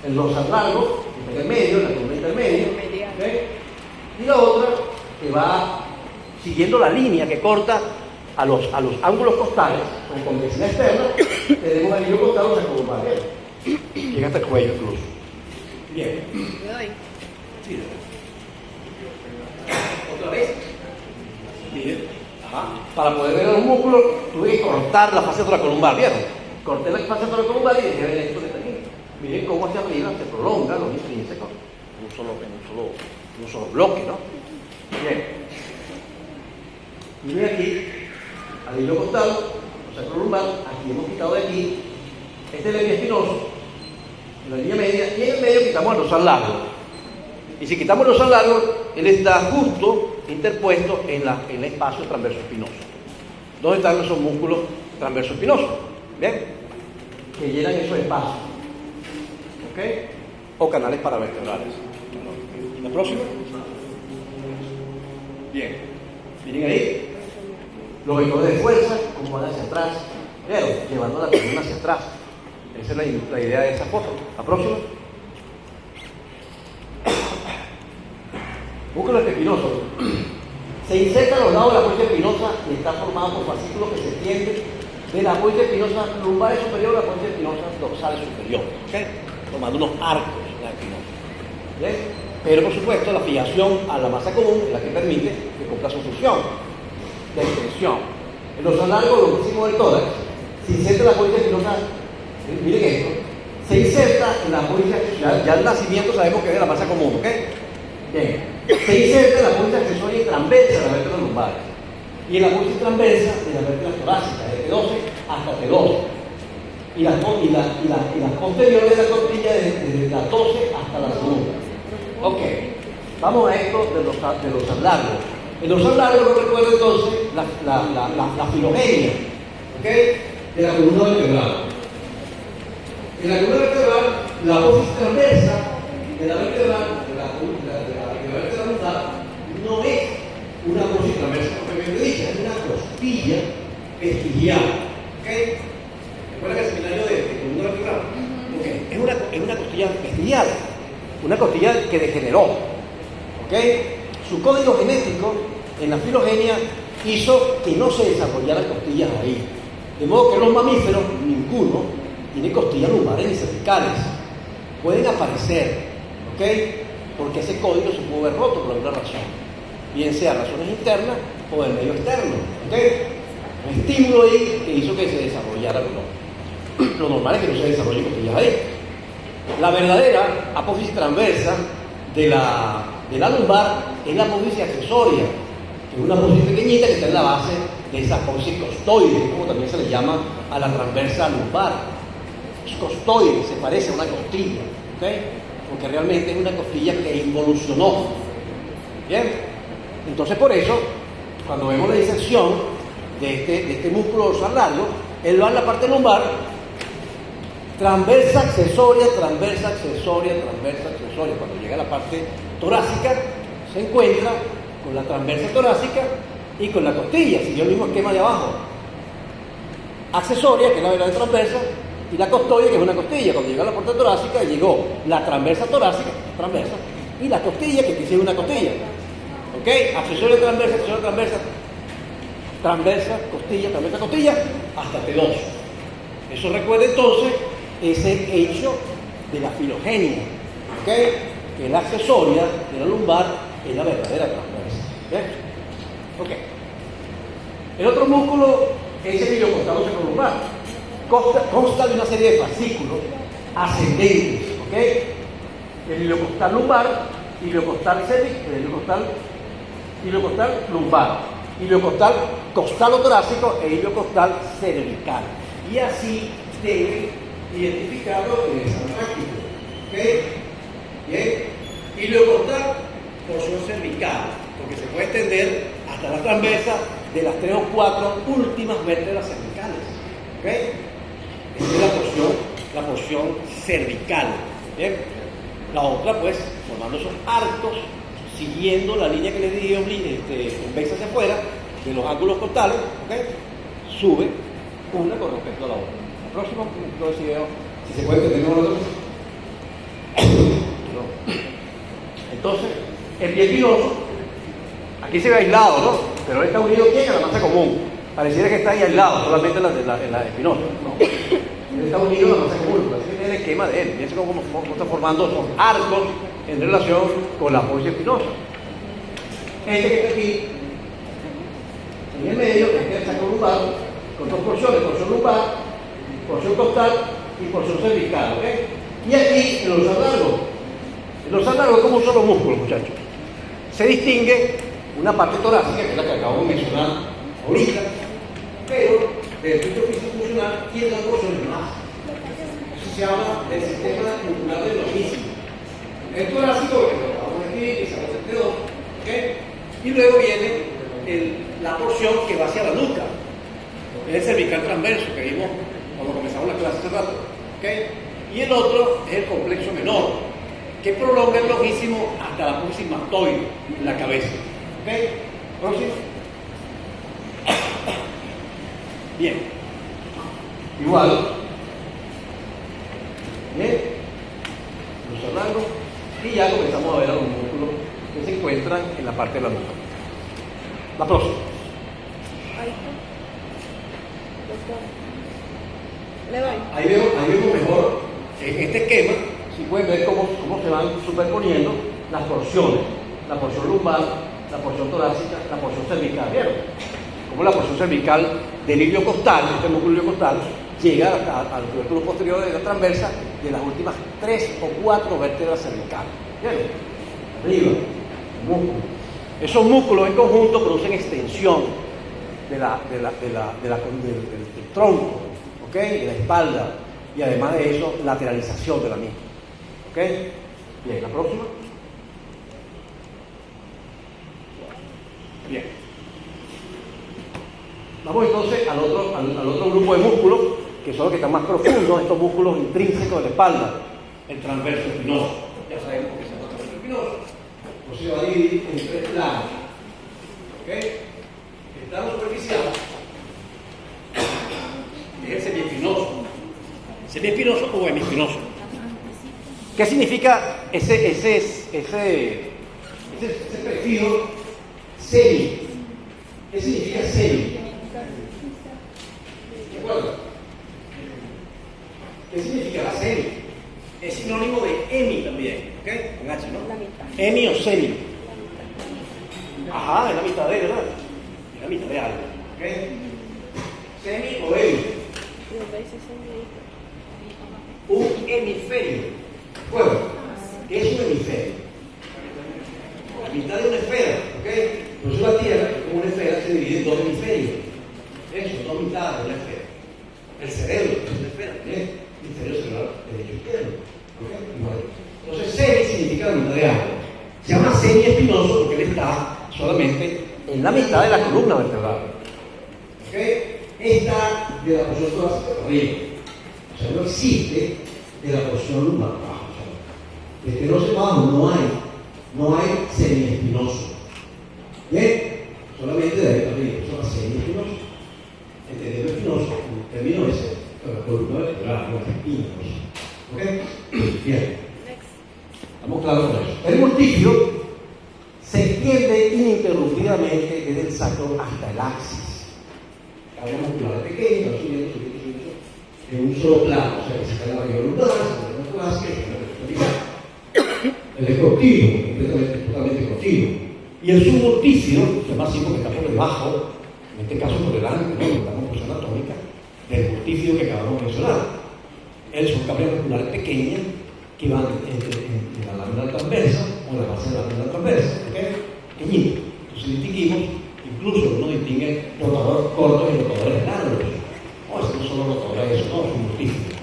El dorsal largo, el intermedio, la columna intermedia. ¿Okay? Y la otra que va siguiendo la línea que corta a los ángulos costales con convexidad externa. Tenemos el anillo costal o sacrolumbar. Llega hasta el cuello incluso. Bien. Le doy. Sí. Otra vez. Bien. Ajá. Para poder ver los músculos, tuve que cortar la fascia tracolumbar, ¿vieron? Corté la fascia thoracolumbar y dejé ver esto que está aquí. Miren cómo hacia arriba se prolongan los intrínsecos en un solo bloque, ¿no? Bien. Miren aquí, al hilo costal, o sea, lumbar, aquí hemos quitado de aquí este es el espinoso, la línea media, y en el medio quitamos el dorsal largo. Y si quitamos el dorsal largo, él está justo interpuesto en el espacio transverso espinoso. ¿Dónde están esos músculos transverso espinosos? ¿Bien? Que llenan esos espacios. ¿Ok? O canales paravertebrales. ¿La próxima? Bien. Miren ahí. Los vectores de fuerza, cómo van hacia atrás. Pero llevando la columna hacia atrás. Esa es la idea de esa foto. La próxima. Músculo espinoso. Se inserta a los lados de la apófisis espinosa y está formado por fascículos que se extienden de la apófisis espinosa lumbar superior a la apófisis espinosa dorsal superior. ¿Okay? Tomando unos arcos en la espinosa. ¿Bien? Pero por supuesto la fijación a la masa común es la que permite que cumpla su función de extensión. En los largos, lo próximo del tórax, se inserta la apófisis espinosa, miren esto, se inserta en la apófisis, ya al nacimiento sabemos que es de la masa común, ¿ok? Bien. Se inserta en la apófisis accesoria y transversa de las vértebras lumbares y en la apófisis transversa de las vértebras torácicas, de T12 hasta T12 y las posteriores de la costilla desde la 12 hasta la segunda. Ok, vamos a esto de los largos. En los largos no recuerdo entonces la filogenia, ¿ok? De la columna vertebral. En la columna vertebral, la apófisis transversa de la vertebral, de la vértebra lumbar, no es una apófisis transversa propiamente dicha, es una costilla vestigial. ¿Ok? ¿Recuerdan el seminario de columna vertebral? Ok, es una costilla vestigial, una costilla que degeneró. ¿Ok? Su código genético en la filogenia hizo que no se desarrollaran costillas ahí. De modo que los mamíferos, ninguno, tiene costillas lumbares ni cervicales. Pueden aparecer, ¿ok? Porque ese código se pudo haber roto por alguna razón. Bien sea razones internas o del medio externo, ¿ok? Un estímulo ahí que hizo que se desarrollara lo normal es que no se desarrollen costillas ahí. La verdadera apófisis transversa de la lumbar es la apófisis accesoria, que es una apófisis pequeñita que está en la base de esa apófisis costoide, como también se le llama a la transversa lumbar. Es costoide, se parece a una costilla, ¿ok? Porque realmente es una costilla que involucionó. ¿Bien? Entonces por eso, cuando vemos la disección de este músculo dorsal largo, él va en la parte lumbar, transversa accesoria, transversa accesoria, transversa accesoria. Cuando llega a la parte torácica, se encuentra con la transversa torácica y con la costilla, siguió el mismo esquema de abajo. Accesoria, que es la verdadera transversa, y la costoide, que es una costilla. Cuando llegó a la parte torácica, llegó la transversa torácica, transversa, y la costilla, que aquí es una costilla. ¿Ok? Accesoria, transversa, transversa, costilla, hasta T2. Eso recuerda entonces ese hecho de la filogenia, ¿ok? Que la accesoria de la lumbar es la verdadera transversa. ¿Ven? Ok. El otro músculo es el iliocostal lumbar. Consta de una serie de fascículos ascendentes, ¿ok? El iliocostal lumbar, iliocostal cervical, iliocostal lumbar, iliocostal costalo-torácico e iliocostal cervical. Y así debe identificarlo en el examen práctico, ¿ok? Bien. Iliocostal, porción cervical, porque se puede extender hasta la transversa de las 3 o 4 últimas vértebras cervicales, ¿ok? Esa es la porción cervical. ¿Bien? La otra, pues, formando esos arcos, siguiendo la línea que les di convexa hacia afuera, de los ángulos costales, ¿ok? Sube una con respecto a la otra. El próximo, entonces, si veo, si se puede entender con nosotros. Entonces, el pie espinoso, aquí se ve aislado, ¿no? Pero él está unido aquí a la masa común. Pareciera que está ahí aislado, solamente en la espinosa, ¿no? Él está unido a la masa común, así que tiene el esquema de él. Fíjense cómo está formando esos arcos en relación con la apófisis espinosa. Este que está aquí, en el medio, este es el sacro lumbar, con dos porciones, porción lumbar porción costal y porción cervical, ¿ok? Y aquí, en el dorsal largo. El dorsal largo es como un solo músculo, muchachos. Se distingue una parte torácica, que es la que acabamos de mencionar ahorita, pero desde el punto de vista funcional tiene dos porciones más. Eso se llama el sistema muscular del longissimus. El torácico, que lo acabamos de escribir, que se llama el T2, ¿ok? Y luego viene la porción que va hacia la nuca. Es el cervical transverso que vimos cuando comenzamos la clase hace rato, ¿ok? Y el otro es el complexo menor, que prolonga el longissimus hasta la apófisis mastoide en la cabeza. ¿Ok? Próximo. Bien. Igual. Bien. Los rango. Y ya comenzamos a ver a los músculos que se encuentran en la parte de la nuca. La próxima. Ahí está. Le doy. Ahí vemos mejor en este esquema, si pueden ver cómo se van superponiendo las porciones. La porción lumbar, la porción torácica, la porción cervical. ¿Vieron? Como la porción cervical del ilio costal, este músculo costal, llega al tubérculo posterior de la transversa de las últimas 3 o 4 vértebras cervicales. ¿Vieron? Arriba, el músculo. Esos músculos en conjunto producen extensión del tronco, ¿ok? De la espalda, y además de eso, lateralización de la misma. ¿Ok? Bien, la próxima. Bien. Vamos entonces al otro grupo de músculos, que son los que están más profundos, estos músculos intrínsecos de la espalda, el transverso espinoso. Ya sabemos por qué se llama transverso espinoso. No se va a dividir en 3 planos. ¿Ok? El plano superficial es el semiespinoso. Semiespinoso o hemispinoso. ¿Qué significa ese prefijo semi? ¿Qué significa semi? ¿De acuerdo? ¿Qué significa la semi? Es sinónimo de hemi también, ¿ok? Con H, ¿no? La mitad. Hemi o semi. Ajá, es la mitad de, ¿verdad? Es la mitad de algo, ¿ok? Semi o hemi. Un hemisferio. Bueno, ¿qué es un hemisferio? La mitad de una esfera, ¿ok? Por eso la Tierra, como una esfera, se divide en 2 hemisferios. Eso, 2 mitades de una esfera. El cerebro es una esfera, ¿bien? Hemisferio cerebral derecho e izquierdo. ¿Ok? Igual. Entonces, semi significa la mitad de algo. Se llama semiespinoso porque él está solamente en la mitad de la columna vertebral. ¿Ok? Está de la porción torácica para arriba. O sea, no existe de la porción lumbar para abajo. O sea, desde no se abajo no hay semiespinoso. ¿Bien? Solamente de ahí para arriba. Eso es semiespinoso. Entendiendo espinoso, el término es la columna vertebral, no es espinos. ¿Ok? Bien. Estamos claros con eso. El multífilo se extiende ininterrumpidamente desde el sacro hasta el axis. Cabeza muscular pequeña, subiendo, en un solo plano, o sea, que se cae la región lumbar, se cae la torácica, se cae la vertebral. El es continuo, totalmente continuo. Y el submultífilo, se llama así porque está por debajo, en este caso por delante, ¿no? De la composición anatómica del multífilo que acabamos de mencionar. Son cabezas musculares pequeñas que van en la lámina transversa o en la base de la lámina transversa, ¿ok? Pequeñitos. Entonces distinguimos, incluso uno distingue rotadores cortos y rotadores largos. No, esos no son los rotadores, eso no, son multífilos.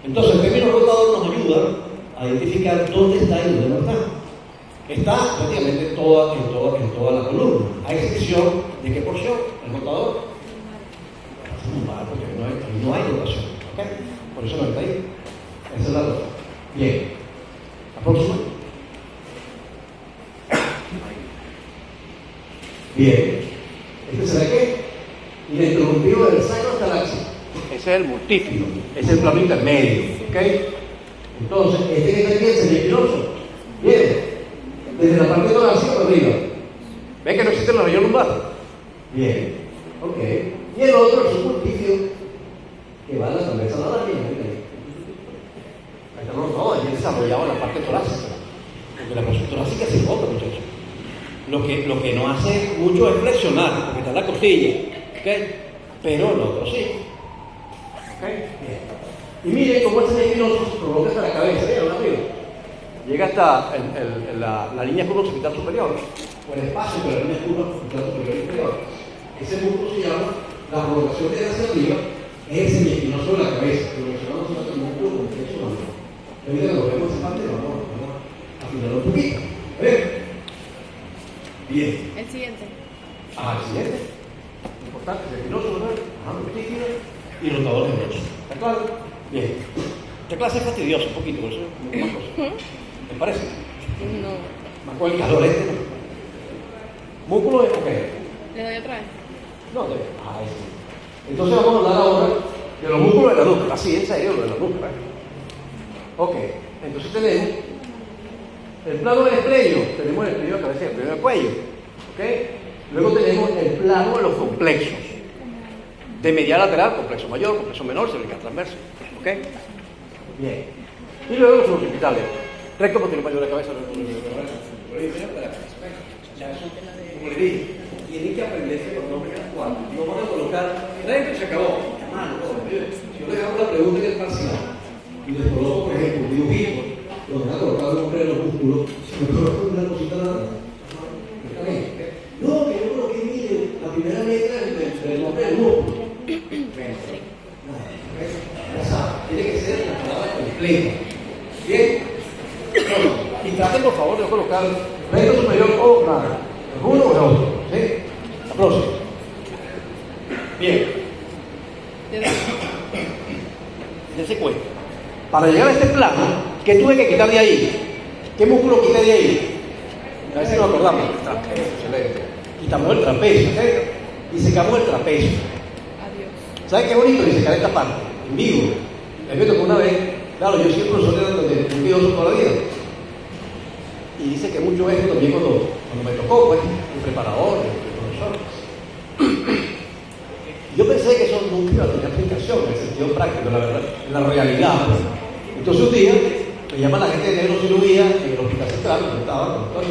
Entonces, el término rotador nos ayuda a identificar dónde está y dónde no está. Está prácticamente en toda la columna, a excepción de qué porción, el rotador. Porque no hay rotación, ¿ok? Por eso no está ahí. Esa es la rotación. Bien. La próxima. Bien. ¿Este será qué? Ininterrumpido del sacro hasta el axis. Ese es el multífilo. Ese es el plano intermedio. ¿Ok? Entonces, este que está aquí es el semiespinoso. Bien. Desde la parte torácica para arriba. ¿Ven que no existe la región lumbar? Bien. Ok. Y el otro es un multífilo que va a la transversa de la lámina. Ahí está rotado, allí desarrollado en la parte torácica. Porque la porción torácica se rota, muchachos. Lo que no hace mucho es flexionar, porque está en la costilla. ¿Ok? Pero el otro sí. ¿Ok? Bien. Y miren cómo ese espinoso se prolonga hasta la cabeza, ¿vieron arriba? Llega hasta la línea curvo-occipital superior, o el espacio entre la línea curvo-occipital superior y inferior. Ese músculo se llama la prolongación que da hacia arriba, es el semiespinoso de la cabeza, que lo mencionamos en el músculo con flexo mayor. Ahorita que lo vemos esa parte, vamos a afinar un poquito. A ver. Bien. El siguiente. El siguiente. Importante, el espinoso, ¿verdad? Y rotador nervioso. ¿Está claro? Bien. Esta clase es fastidiosa un poquito, por eso no más cosas. ¿Te parece? No. Más con el calor este, ¿no? Músculo es ok. ¿Le doy otra vez? No, entonces vamos a hablar ahora de los músculos de la nuca. Así, en serio, lo de la nuca. Ok, entonces tenemos el plano del espleño, tenemos el espleño de cabeza y el espleño del cuello. Ok, luego tenemos el plano de los complexos. De medial lateral, complexo mayor, complexo menor, cervical transverso. ¿Ok? Bien. Y luego los occipitales. Recto posterior mayor de la cabeza, recto posterior de la cabeza. Ya eso, como le dije, tienen que aprenderse los nombres de las cuatro. No van a colocar recto y se acabó. Si yo les hago una pregunta en el parcial y les coloco, por ejemplo, un dibujito donde han colocado el nombre de los músculos, me coloco una cosita nada. No, que yo coloqué, mire, la primera letra del nombre del músculo. Tiene que ser una palabra completa. Bien. Y traten por favor de colocar recto superior o nada. Uno o el otro. ¿Sí? La próxima. Bien. Dense cuenta. Para llegar a este plano, ¿qué tuve que quitar de ahí? ¿Qué músculo quité de ahí? A ver si nos acordamos. Excelente. Quitamos el trapecio, ¿ok? Y secamos el trapecio. ¿Sabes qué bonito disecar esta parte? En vivo. Me tocó una vez, claro, yo soy profesor de envidioso toda la vida. Y dice que mucho esto también cuando me tocó, pues, el preparador, el profesor. Yo pensé que eso nunca iba a tener aplicación en el sentido práctico, en la realidad. Pues. Entonces un día me llama la gente de neurocirugía en el hospital central, donde estaba el doctor.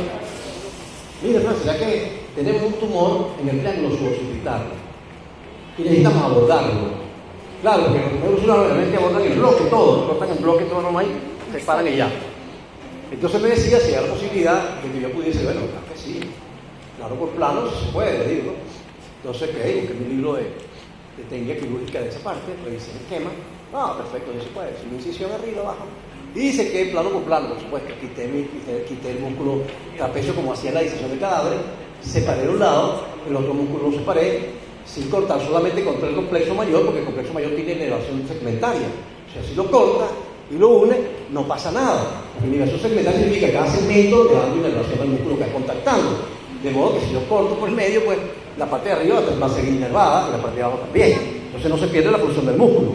Mire, Francis, ya que tenemos un tumor en el triángulo suboccipital y necesitamos abordarlo. Claro, porque los neurocirujanos realmente abordan el bloque todo, cortan el bloque todo nomás y se paran y ya. Entonces me decía si había la posibilidad de que yo pudiese, bueno, claro que sí, claro, por planos se puede, le digo. Entonces, ¿qué? Busqué mi libro de técnica quirúrgica de esa parte, revisé el esquema. Perfecto, ya se puede, sin incisión arriba, abajo. Y dice que plano por plano, por supuesto, quité el músculo trapecio como hacía la disección de cadáver, separé de un lado, el otro músculo lo separé, sin cortar, solamente contra el complejo mayor, porque el complejo mayor tiene elevación segmentaria. O sea, si lo corta y lo une, no pasa nada. La elevación segmentaria significa que cada segmento le da una elevación al músculo que está contactando. De modo que si lo corto por el medio, pues la parte de arriba va a seguir inervada y la parte de abajo también. Entonces no se pierde la función del músculo.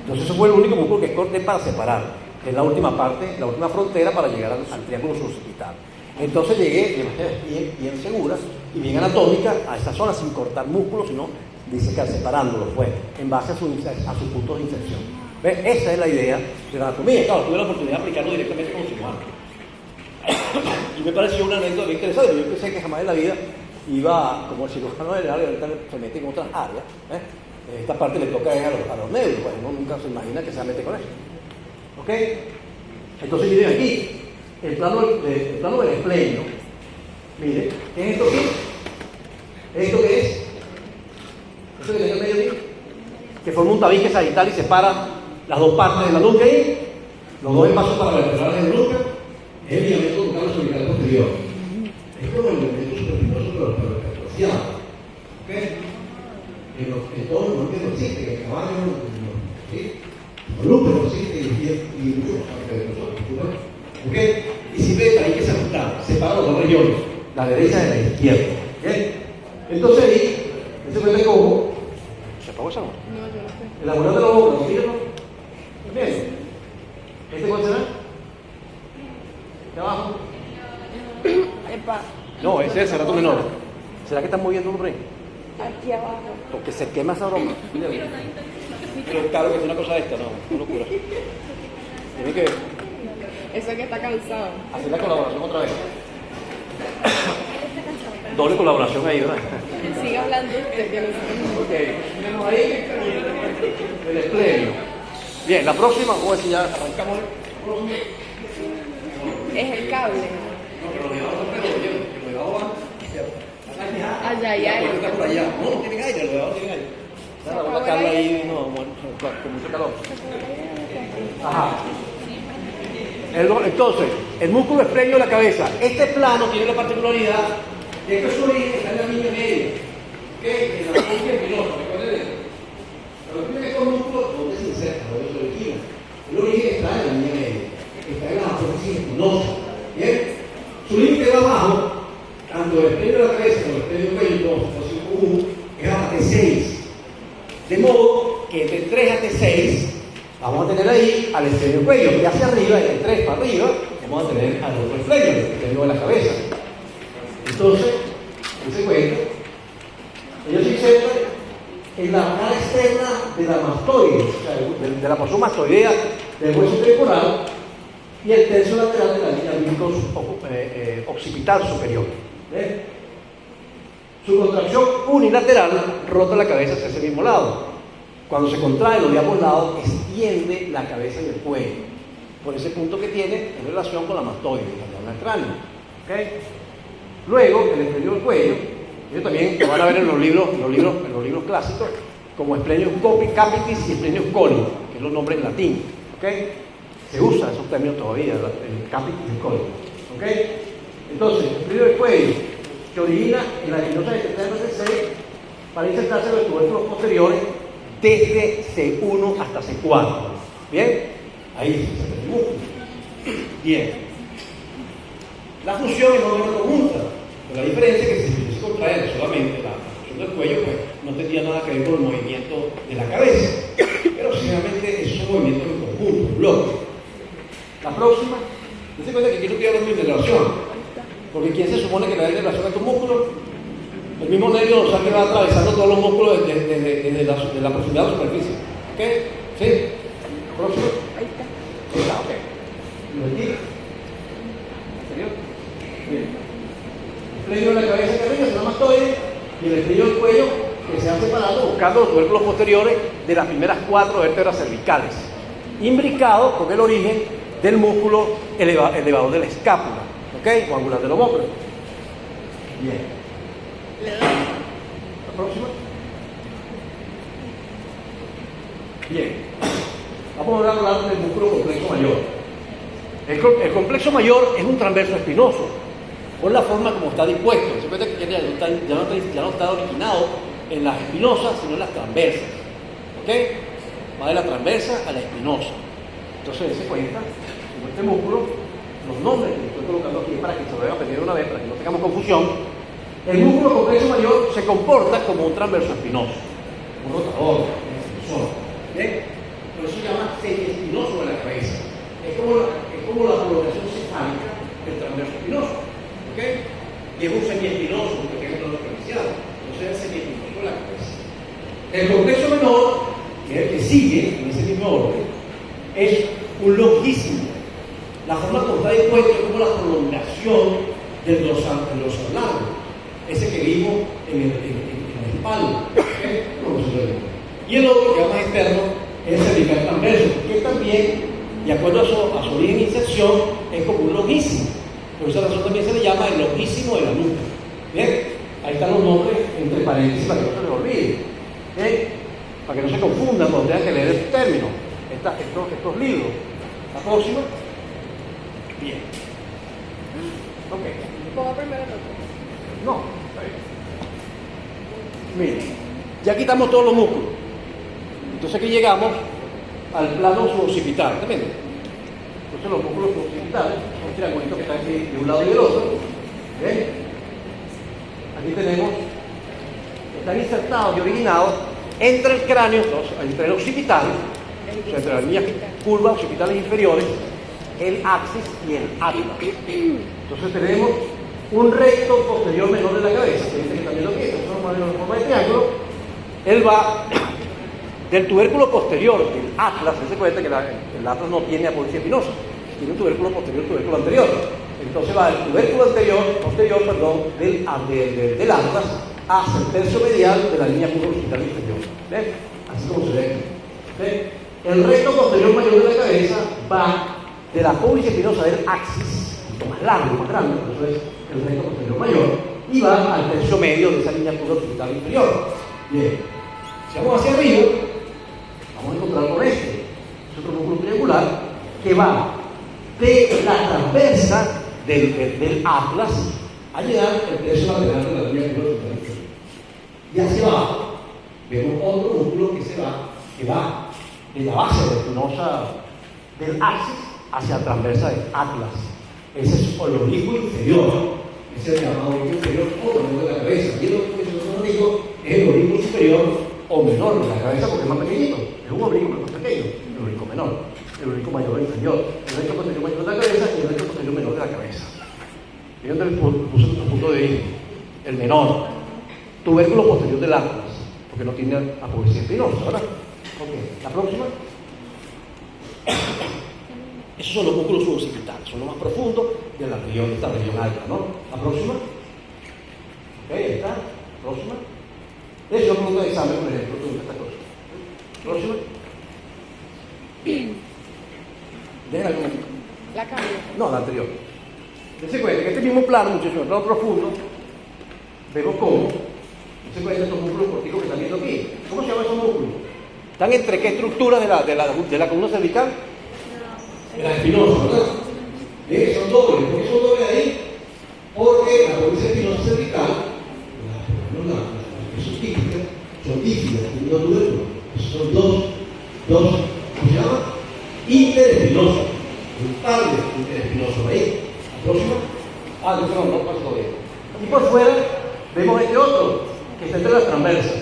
Entonces eso fue el único músculo que corté para separar, que es la última parte, la última frontera para llegar al triángulo suboccipital. Entonces llegué bien segura y bien anatómica a esa zona sin cortar músculos, sino separándolos, pues, en base a sus puntos de inserción. ¿Ves? Esa es la idea de la anatomía. Claro, tuve la oportunidad de aplicarlo directamente con cirujano. Y me pareció una anécdota bien interesante. Yo pensé que jamás en la vida iba, como el cirujano general, y ahorita se mete en otras áreas. Esta parte le toca a los neuros, pues uno nunca se imagina que se mete con eso. ¿Ok? Entonces miren aquí, el plano del espleño. Miren, ¿qué es esto aquí? ¿Esto qué es? ¿Esto que tiene en medio aquí? Que forma un tabique sagital y separa las dos partes de la nuca ahí, los dos espacios para vertebrales de la nuca, es el ligamento nucal cervical posterior. Es como el ligamento superfinoso pero hipertrofiado. ¿Ok? En todos los montes no existe, que el caballo no, ¿sí? El lumbre no existe y muchos partes de nosotros. ¿Ok? Y si ven, hay que separar las dos regiones, la derecha de la izquierda. ¿Ok? Entonces ahí, ese fue el cojo. ¿Se apagó esa nota? No, yo no sé. El laboral de los ojos, ¿mírenlo? ¿Bien? ¿Este cuál será? ¿De abajo? Epa, No, ese es el cerato menor. ¿Será que están moviendo uno por ahí? aquí abajo. Porque se quema esa broma. Pero claro que es una cosa de esta, no, una locura. Tiene que Eso es que está cansado. hacer la colaboración otra vez. Doble colaboración ahí, ¿verdad? Sigue hablando usted, que no sé. Ok, tenemos ahí el espleño. Bien, la próxima, voy a enseñar, arrancamos. Es el cable. No, pero los llevados no creo, los llevados van Allá hay aire. está por allá. No, no tienen aire, los llevados tienen aire. Claro, acabó una Carla el aire. ahí, no, bueno, con mucho calor. Ajá. Entonces, el músculo esplenio de la cabeza. Este plano tiene la particularidad de que su origen está en la línea media. ¿Ok? En la punta espinosa, recuerden eso. Pero fíjense que estos músculos, ¿dónde se insertan? ¿Dónde se originan? El origen está en la línea media. Está en la apófisis espinosa. ¿Bien? Su límite va abajo, tanto el esplenio de la cabeza como el esplenio del cuello, situación común, es hasta T6. De modo que de 3 a T6 vamos a tener ahí al esplenio del cuello. Y hacia arriba, de 3 para arriba, vamos a tener al otro esplenio, el esplenio de la cabeza. Entonces, se cuenta, ellos se insertan en la cara externa de la mastoide, o sea, de la porción mastoidea del hueso temporal, y el tercio lateral de la línea occipital superior. ¿Ves? Su contracción unilateral rota la cabeza hacia ese mismo lado. Cuando se contrae los de ambos lados, extiende la cabeza y el cuello, por ese punto que tiene en relación con la mastoide, la del cráneo. ¿Okay? Luego, el esplenio del cuello, ellos también lo van a ver en los libros clásicos, como esplenio capitis y esplenio coli, que es los nombres en latín. ¿Okay? Se usan esos términos todavía, el capitis y el coli. ¿Okay? Entonces, el esplenio del cuello se origina en la espinosa de C para insertarse en los tubérculos posteriores desde C1 hasta C4. ¿Bien? Ahí se inserta el músculo. Bien. La función es más o menos conjunta. Pero la diferencia es que si se contrae solamente la función del cuello, pues no tendría nada que ver con el movimiento de la cabeza. Pero finalmente esos son movimientos en conjunto, en bloque. La próxima, se cuenta que aquí no estoy hablando de integración. Porque ¿quién se supone que le da integración a estos músculos? El mismo nervio dorsal que va atravesando todos los músculos desde la profundidad de la superficie. ¿Ok? ¿Sí? Próximo. Ahí está. Ahí está, ok. ¿Lo entiendes? ¿En serio? Bien. El esplenio de la cabeza que arriba se llama mastoide y el esplenio del cuello que se ha separado buscando los tubérculos posteriores de las primeras 4 vértebras cervicales, imbricado con el origen del músculo elevador de la escápula, ¿ok? O angular del homóplato. Bien. Le doy. La próxima. Bien. Vamos a hablar del músculo complejo mayor. El complejo mayor es un transverso espinoso, por la forma como está dispuesto. Se cuenta que ya no está originado en las espinosas, sino en las transversas. ¿Ok? Va de la transversa a la espinosa. Entonces, se cuenta, como este músculo, los nombres que estoy colocando aquí para que se lo vayan a aprender una vez, para que no tengamos confusión. El músculo complejo mayor se comporta como un transverso espinoso, un rotador, un extensor. ¿Bien? Por eso se llama semiespinoso de la cabeza. Es como la colocación cefálica del transverso espinoso. ¿Ok? Y es un semiespinoso, un pequeño plano diferenciado. Entonces es el semiespinoso de la cabeza. El complejo menor, que es el que sigue en ese mismo orden, es un longuísimo. La forma como está dispuesto es como la prolongación del dorsal largo, ese que vimos en la espalda. ¿Okay? Y el otro, que es más externo, es el cervical transverso, que también, de acuerdo a su origen e inserción, es como un longuísimo. Por esa razón también se le llama el longuísimo de la nuca. ¿Bien? Ahí están los nombres entre paréntesis para que no se les olvide. ¿Bien? Para que no se confundan cuando tengan que leer el término. Estos libros. La próxima. Bien. Ok. ¿Puedo primero el otro? No, está bien. Miren, ya quitamos todos los músculos. Entonces aquí llegamos al plano suboccipital. ¿Entienden? Entonces los músculos suboccipitales son triangulitos que están aquí de un lado y del otro. ¿Ven? Aquí tenemos, están insertados y originados entre el cráneo, entre el occipital, o sea, entre las líneas curvas occipitales inferiores, el axis y el atlas. Entonces tenemos un recto posterior menor de la cabeza, que dice que también lo que es, en forma de triángulo. Él va del tubérculo posterior, el atlas. Se cuenta que el atlas no tiene apófisis espinosa, tiene un tubérculo posterior, tubérculo anterior. Entonces va del tubérculo posterior del atlas hacia el tercio medial de la línea curva occipital inferior. ¿Ven? Así como se ve. ¿Ven? El recto posterior mayor de la cabeza va de la apófisis espinosa del axis, más largo, más grande, por eso es el recto posterior mayor, y va al tercio medio de esa línea curva occipital inferior. Bien, si vamos hacia arriba, vamos a encontrar con este. Es otro músculo triangular que va de la transversa del atlas a llegar al tercio lateral de la línea curva occipital inferior. Y hacia abajo vemos otro músculo que va de la base de la espinosa del axis hacia la transversa del atlas. Ese es el oblicuo inferior. Ese es el llamado oblicuo inferior o menor de la cabeza. Y el oblicuo es el oblicuo superior o menor de la cabeza porque es más pequeñito. Es un oblicuo más pequeño, el oblicuo menor. El oblicuo mayor o inferior. El recto posterior mayor de la cabeza y el recto posterior menor de la cabeza. ¿Y dónde puse el punto de origen? El menor. Tubérculo posterior del atlas, porque no tiene apófisis espinosa, ¿verdad? Ok, la próxima. Esos son los músculos suboccipitales, son los más profundos de esta región alta, ¿no? La próxima. Ok, ahí está. Próxima. Es una pregunta de examen, por ejemplo, de esta cosa. Próxima. Déjenla un momentito. La cambio. No, la anterior. Dense cuenta que este mismo plano, muchachos, en el plano profundo, vemos cómo. Dense cuenta de estos músculos corticos que están viendo aquí. ¿Cómo se llaman esos músculos? ¿Están entre qué estructuras de la columna cervical? La espinosa, ¿verdad? Son dobles. ¿Por qué son dobles ahí? Porque la columna espinosa cervical, las típicas, son bífidas, tienen dos tubérculos. Son dos, ¿cómo se llama? Interespinosos. Un par de interespinosos ahí. La próxima. No pasa todavía. Y por fuera vemos este otro, que está entre las transversas.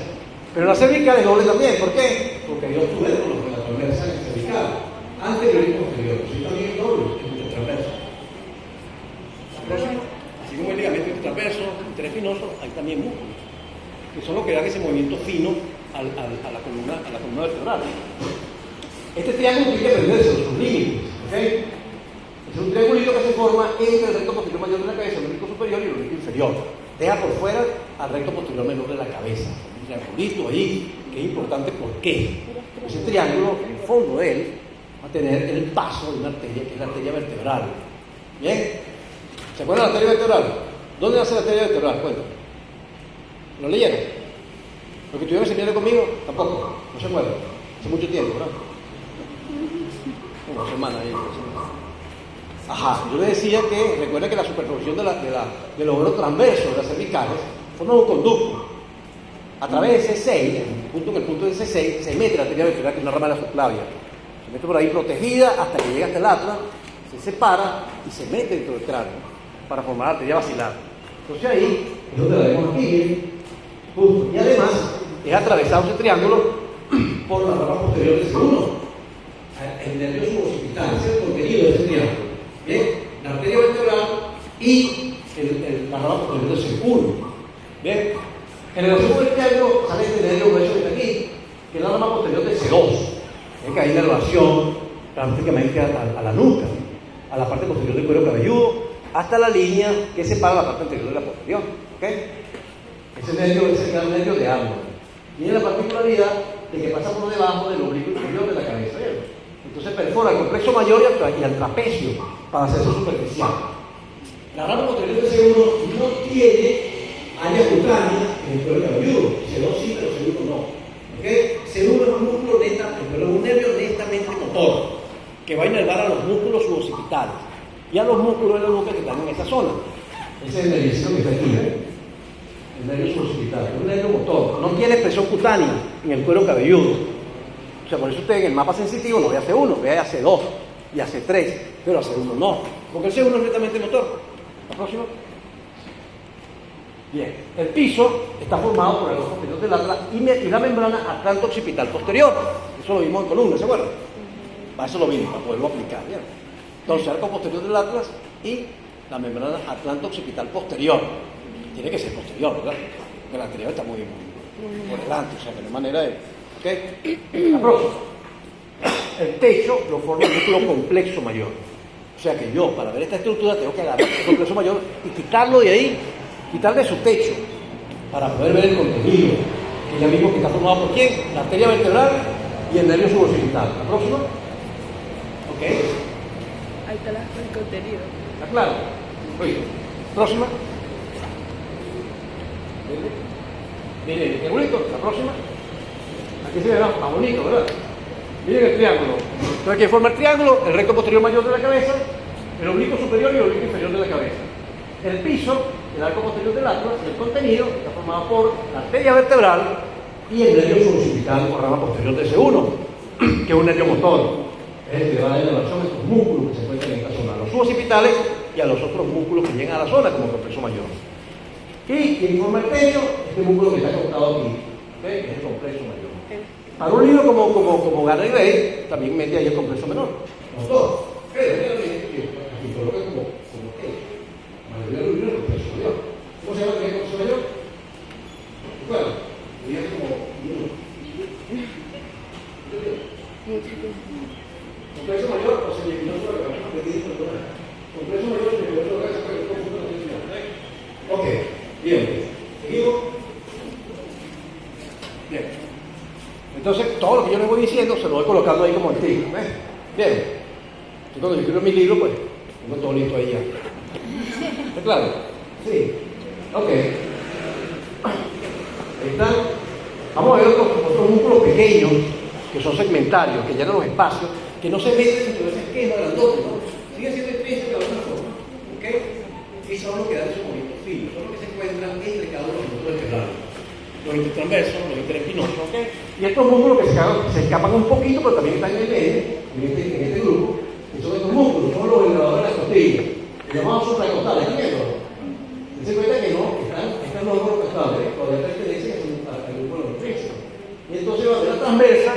Pero la cervical es doble también. ¿Por qué? Porque hay dos tubérculos en la transversa y la cervical. Anterior y posterior. Sí, también es doble, es mucho transverso. La próxima. Así como el ligamento transverso, interespinoso, hay también músculos, que son los que dan ese movimiento fino a la columna vertebral. Este triángulo tiene que aprenderse de sus límites. ¿Okay? Es un triangulito que se forma entre el recto posterior mayor de la cabeza, el oblicuo superior y el oblicuo inferior. Deja por fuera al recto posterior menor de la cabeza. Un triangulito ahí, que es importante. ¿Por qué? Ese triángulo, en el fondo de él, va a tener el paso de una arteria, que es la arteria vertebral. ¿Bien? ¿Se acuerdan de la arteria vertebral? ¿Dónde nace la arteria vertebral? Cuéntame. ¿Lo leyeron? ¿Los que estuvieron en seminario conmigo? Tampoco. No se acuerdan. Hace mucho tiempo, ¿verdad? Una semana ahí. Ajá. Yo les decía que, recuerden que la superposición del lóbulo transverso de las cervicales forma un conducto. A través de C6, en el punto de C6, se mete la arteria vertebral, que es una rama de la subclavia. Se mete por ahí protegida hasta que llega hasta el atlas, se separa y se mete dentro del cráneo para formar la arteria basilar. Entonces ahí es donde la vemos aquí, justo. Y además es atravesado ese triángulo por la rama posterior del C1. El nervio suboccipital, ese es el contenido de ese triángulo. ¿Bien? La arteria vertebral y la rama posterior del C1. ¿Bien? En el resumen del triángulo sale este nervio grueso que está aquí, que es la rama posterior del C2. Es que hay inervación prácticamente a la nuca, a la parte posterior del cuero cabelludo, hasta la línea que separa la parte anterior de la posterior. ¿Okay? Ese nervio es el gran nervio de ambos. Tiene la particularidad de que pasa por debajo del oblicuo inferior de la cabeza. ¿Bien? Entonces perfora el complejo mayor y al trapecio para hacerse superficial. La rama posterior del C1 no tiene área cutánea en el cuero cabelludo. C2 sí, pero C1 no. ¿Okay? C1 es un músculo pero un nervio netamente motor, que va a inervar a los músculos suboccipitales y a los músculos de la nuca que están en esa zona. Ese es el nervio que está aquí, el nervio suboccipital, es un nervio motor, no tiene expresión cutánea en el cuero cabelludo. O sea, por eso usted en el mapa sensitivo no ve a C1, ve a C2 y a C3, pero a C1 no, porque el C1 es netamente motor. La próxima. Bien, el piso está formado por el ojo posterior del atlas y la membrana atlanto-occipital posterior. Eso lo vimos en columna, ¿se acuerdan? Para eso lo vimos, para poderlo aplicar. ¿Bien? Entonces, arco posterior del atlas y la membrana atlanto-occipital posterior. Tiene que ser posterior, ¿verdad? Porque la anterior está muy por delante, o sea, que no hay manera de. ¿Ok? La próxima. El techo lo forma el músculo complexo mayor. O sea que yo, para ver esta estructura, tengo que agarrar el complexo mayor y quitarlo de ahí, quitarle su techo, para poder ver el contenido, que ya vimos que está formado por quién, la arteria vertebral y el nervio suboccipital. ¿La próxima? Ok. Ahí está el contenido. ¿Está claro? Oye, próxima. Miren el triangulito, la próxima. Aquí se ve más bonito, ¿verdad? Miren el triángulo. Entonces, ¿qué forma el triángulo? El recto posterior mayor de la cabeza, el oblicuo superior y el oblicuo inferior de la cabeza. El piso, el arco posterior del atlas, el contenido está formado por la arteria vertebral y el nervio suboccipital o rama posterior de S1, que es un nervio motor. Es el que va a dar relación a estos músculos que se encuentran en esta zona, a los suboccipitales y a los otros músculos que llegan a la zona, como el complejo mayor. Y quien forma el techo, este músculo que está acostado aquí, ¿okay? Que es el complejo mayor. Para un libro como Garner Gray, también mete ahí el complejo menor. Los dos. Pero aquí coloca como techo. La mayoría de los libros es el complejo mayor. ¿Cómo se llama el complejo mayor? Bueno, es como complejo mayor o semifibroso de la cabeza. Complejo mayor o semifibroso de la cabeza, pero ¿cómo funciona la definición? Ok, bien. ¿Seguimos? Bien. Entonces, todo lo que yo les voy diciendo se lo voy colocando ahí como antiguo. ¿Ves? Bien. Yo cuando yo escribo mi libro, pues, tengo todo listo ahí ya. ¿Está claro? Sí. Ok. Ahí están. Vamos a ver otros músculos pequeños que son segmentarios, que llenan los espacios, que no se meten dentro de ese esquema grandote, ¿no? Siguen siendo intrínsecos de alguna forma. ¿Ok? Y son los que dan sus movimientos finos, son los que se encuentran entre cada uno de los músculos vertebrales. Los intertransversos, los interespinosos, ¿ok? Y estos músculos que se escapan un poquito, pero también están en el medio, en este grupo, que son estos músculos, son los elevadores de la costilla, que llamamos supracostales, ¿están viendo? Se cuenta que no, están los órganos costales, todavía pertenecen al grupo de los intrínsecos. Y entonces va de la transversa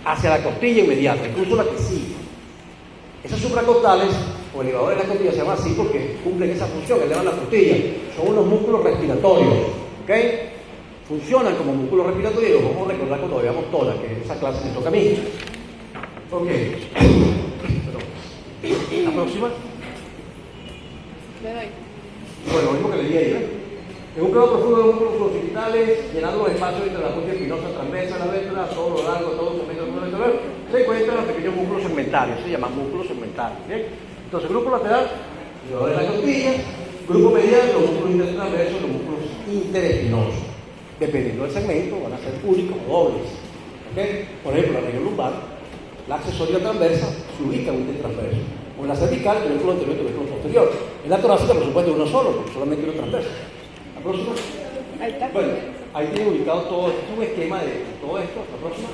hacia la costilla inmediata, incluso la que sigue. Esos supracostales o elevadores de la costilla se llaman así porque cumplen esa función, elevan la costilla. Son unos músculos respiratorios, ¿ok? Funcionan como músculos respiratorios y los vamos a recordar cuando veamos toda, que esa clase me toca a mí. Ok. La próxima. Le doy. Bueno, lo mismo que le di ahí, ¿eh? En un plano profundo de los músculos suboccipitales, llenando los espacios entre la costilla espinosa transversa, la vértebra, todo lo largo, todo el segmento vertebral, se encuentran los pequeños músculos segmentarios, se llaman músculos segmentarios. ¿Bien? Entonces, grupo lateral, elevador de la costilla, grupo medial, los músculos intertransversos, los músculos interespinosos. Dependiendo del segmento, van a ser únicos o dobles. ¿Okay? Por ejemplo, la región lumbar, la accesoria transversa se ubica en un intertransverso. O en la cervical, el vehículo anterior y el vehículo posterior. En la torácica, por supuesto, uno solo, porque solamente uno transverso. La próxima. Ahí está. Bueno, ahí tienen ubicado todo esto, es un esquema de todo esto. La próxima.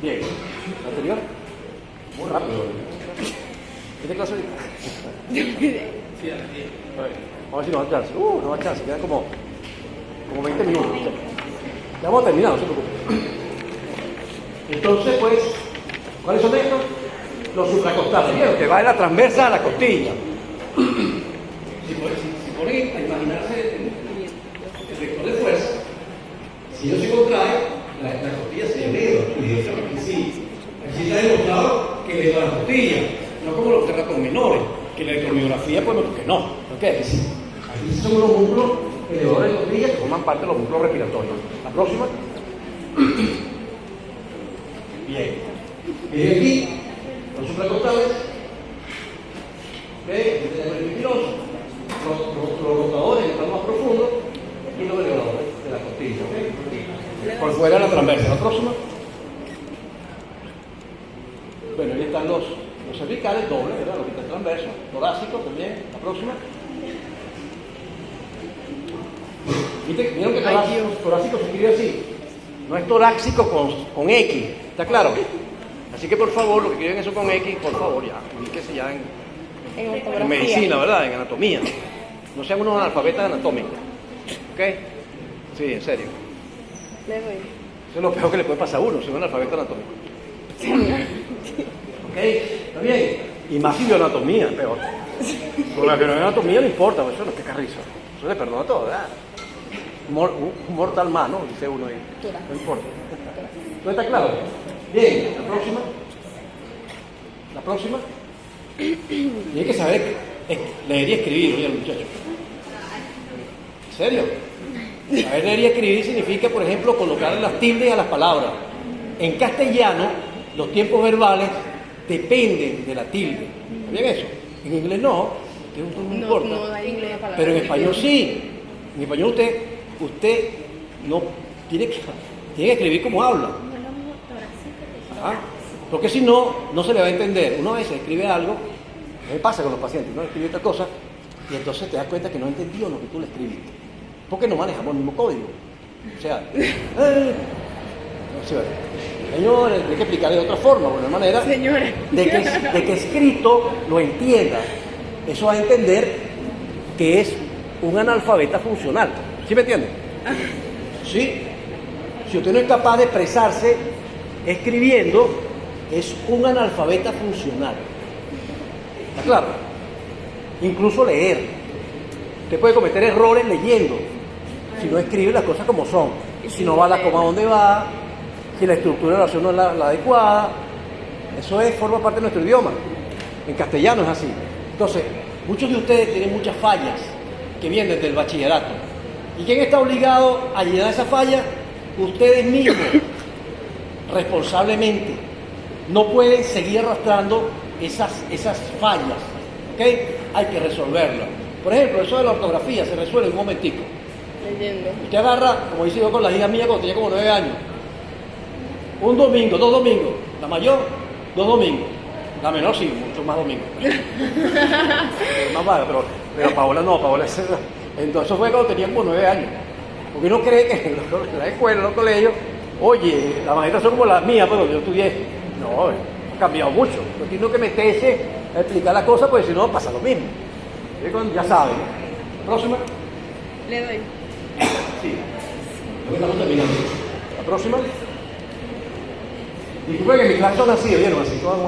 Bien. ¿La anterior? Muy rápido. ¿Qué te clase ahorita? Sí, así. Vamos a ver si nos da chance. No da chance, quedan como 20 minutos. Ya vamos a terminar, no se preocupen. Entonces, pues, ¿cuáles son estos? Los supracostales, ¿vieron? Que va de la transversa a la costilla. Si ponen a imaginarse el vector de fuerza, si ellos se contraen, la costilla se eleva, curiosamente sí. Así se ha demostrado que eleva la costilla, no como los terratos menores, que la electromiografía, pues, que no. ¿Ok? Aquí son unos músculos elevadores de costilla que forman parte de los músculos respiratorios. La próxima. Bien. Miren aquí, los supracostales. ¿Ok? Los rotadores están más profundos y los elevadores de la costilla. ¿Ok? Por fuera de la transversa. La próxima. Bueno, ahí están los cervicales dobles, ¿verdad? Los intertransversos, torácicos también. La próxima. ¿Vieron que torácico se escribe así? No es torácico con X, ¿está claro? Así que por favor, lo que escriben eso con X, por favor, ya, ubíquese ya en medicina, ¿verdad? En anatomía. No sean unos analfabetas anatómicos. ¿Ok? Sí, en serio. Le doy. Eso es lo peor que le puede pasar a uno, ser un analfabeto anatómico. ¿Ok? ¿Está bien? Y más si de anatomía, peor. Con la que no es anatomía no importa, eso no es que carrizo. Eso le perdona todo, ¿verdad? Un mortal man, ¿no? Dice uno ahí. No importa. ¿No está claro? Bien, la próxima. La próxima. Y hay que saber leer y escribir, oye, muchachos. ¿En serio? Saber leer y escribir significa, por ejemplo, colocar las tildes a las palabras. En castellano, los tiempos verbales dependen de la tilde. ¿Está bien eso? En inglés no, no importa. No hay inglés para Pero en español sí. En español usted no tiene que escribir como habla. ¿Ah? Porque si no, no se le va a entender. Uno a veces escribe algo, ¿qué pasa con los pacientes? Uno escribe otra cosa y entonces te das cuenta que no entendió lo que tú le escribiste. Porque no manejamos el mismo código. O sea, señores, hay que explicarle de otra forma, de una manera Señores. de que escrito lo entienda. Eso va a entender que es un analfabeta funcional. ¿Sí me entiende? Sí. Si usted no es capaz de expresarse escribiendo, es un analfabeta funcional. ¿Está claro? Incluso leer. Usted puede cometer errores leyendo, si no escribe las cosas como son. Si no va la coma donde va, si la estructura de la oración no es la adecuada. Eso forma parte de nuestro idioma. En castellano es así. Entonces, muchos de ustedes tienen muchas fallas que vienen desde el bachillerato. ¿Y quién está obligado a llenar esa falla? Ustedes mismos, responsablemente. No pueden seguir arrastrando esas fallas. ¿Ok? Hay que resolverlas. Por ejemplo, eso de la ortografía se resuelve en un momentico. Leyendo. Usted agarra, como hice yo con la hija mía cuando tenía como 9 años, un domingo, 2 domingos, la mayor, 2 domingos, la menor sí, mucho más domingos. Más vaga, pero Paola no, Paola es... Entonces eso fue cuando tenía como 9 años. Porque uno cree que en la escuela, en los colegios, oye, las maestras son como las mías, pero yo estudié. No, ha cambiado mucho. Yo tengo que meterse a explicar las cosas, porque si no pasa lo mismo. Ya saben. Próxima. Le doy. Sí. Estamos terminando. La próxima. Disculpen que mis clases son así, ¿vieron? Así todas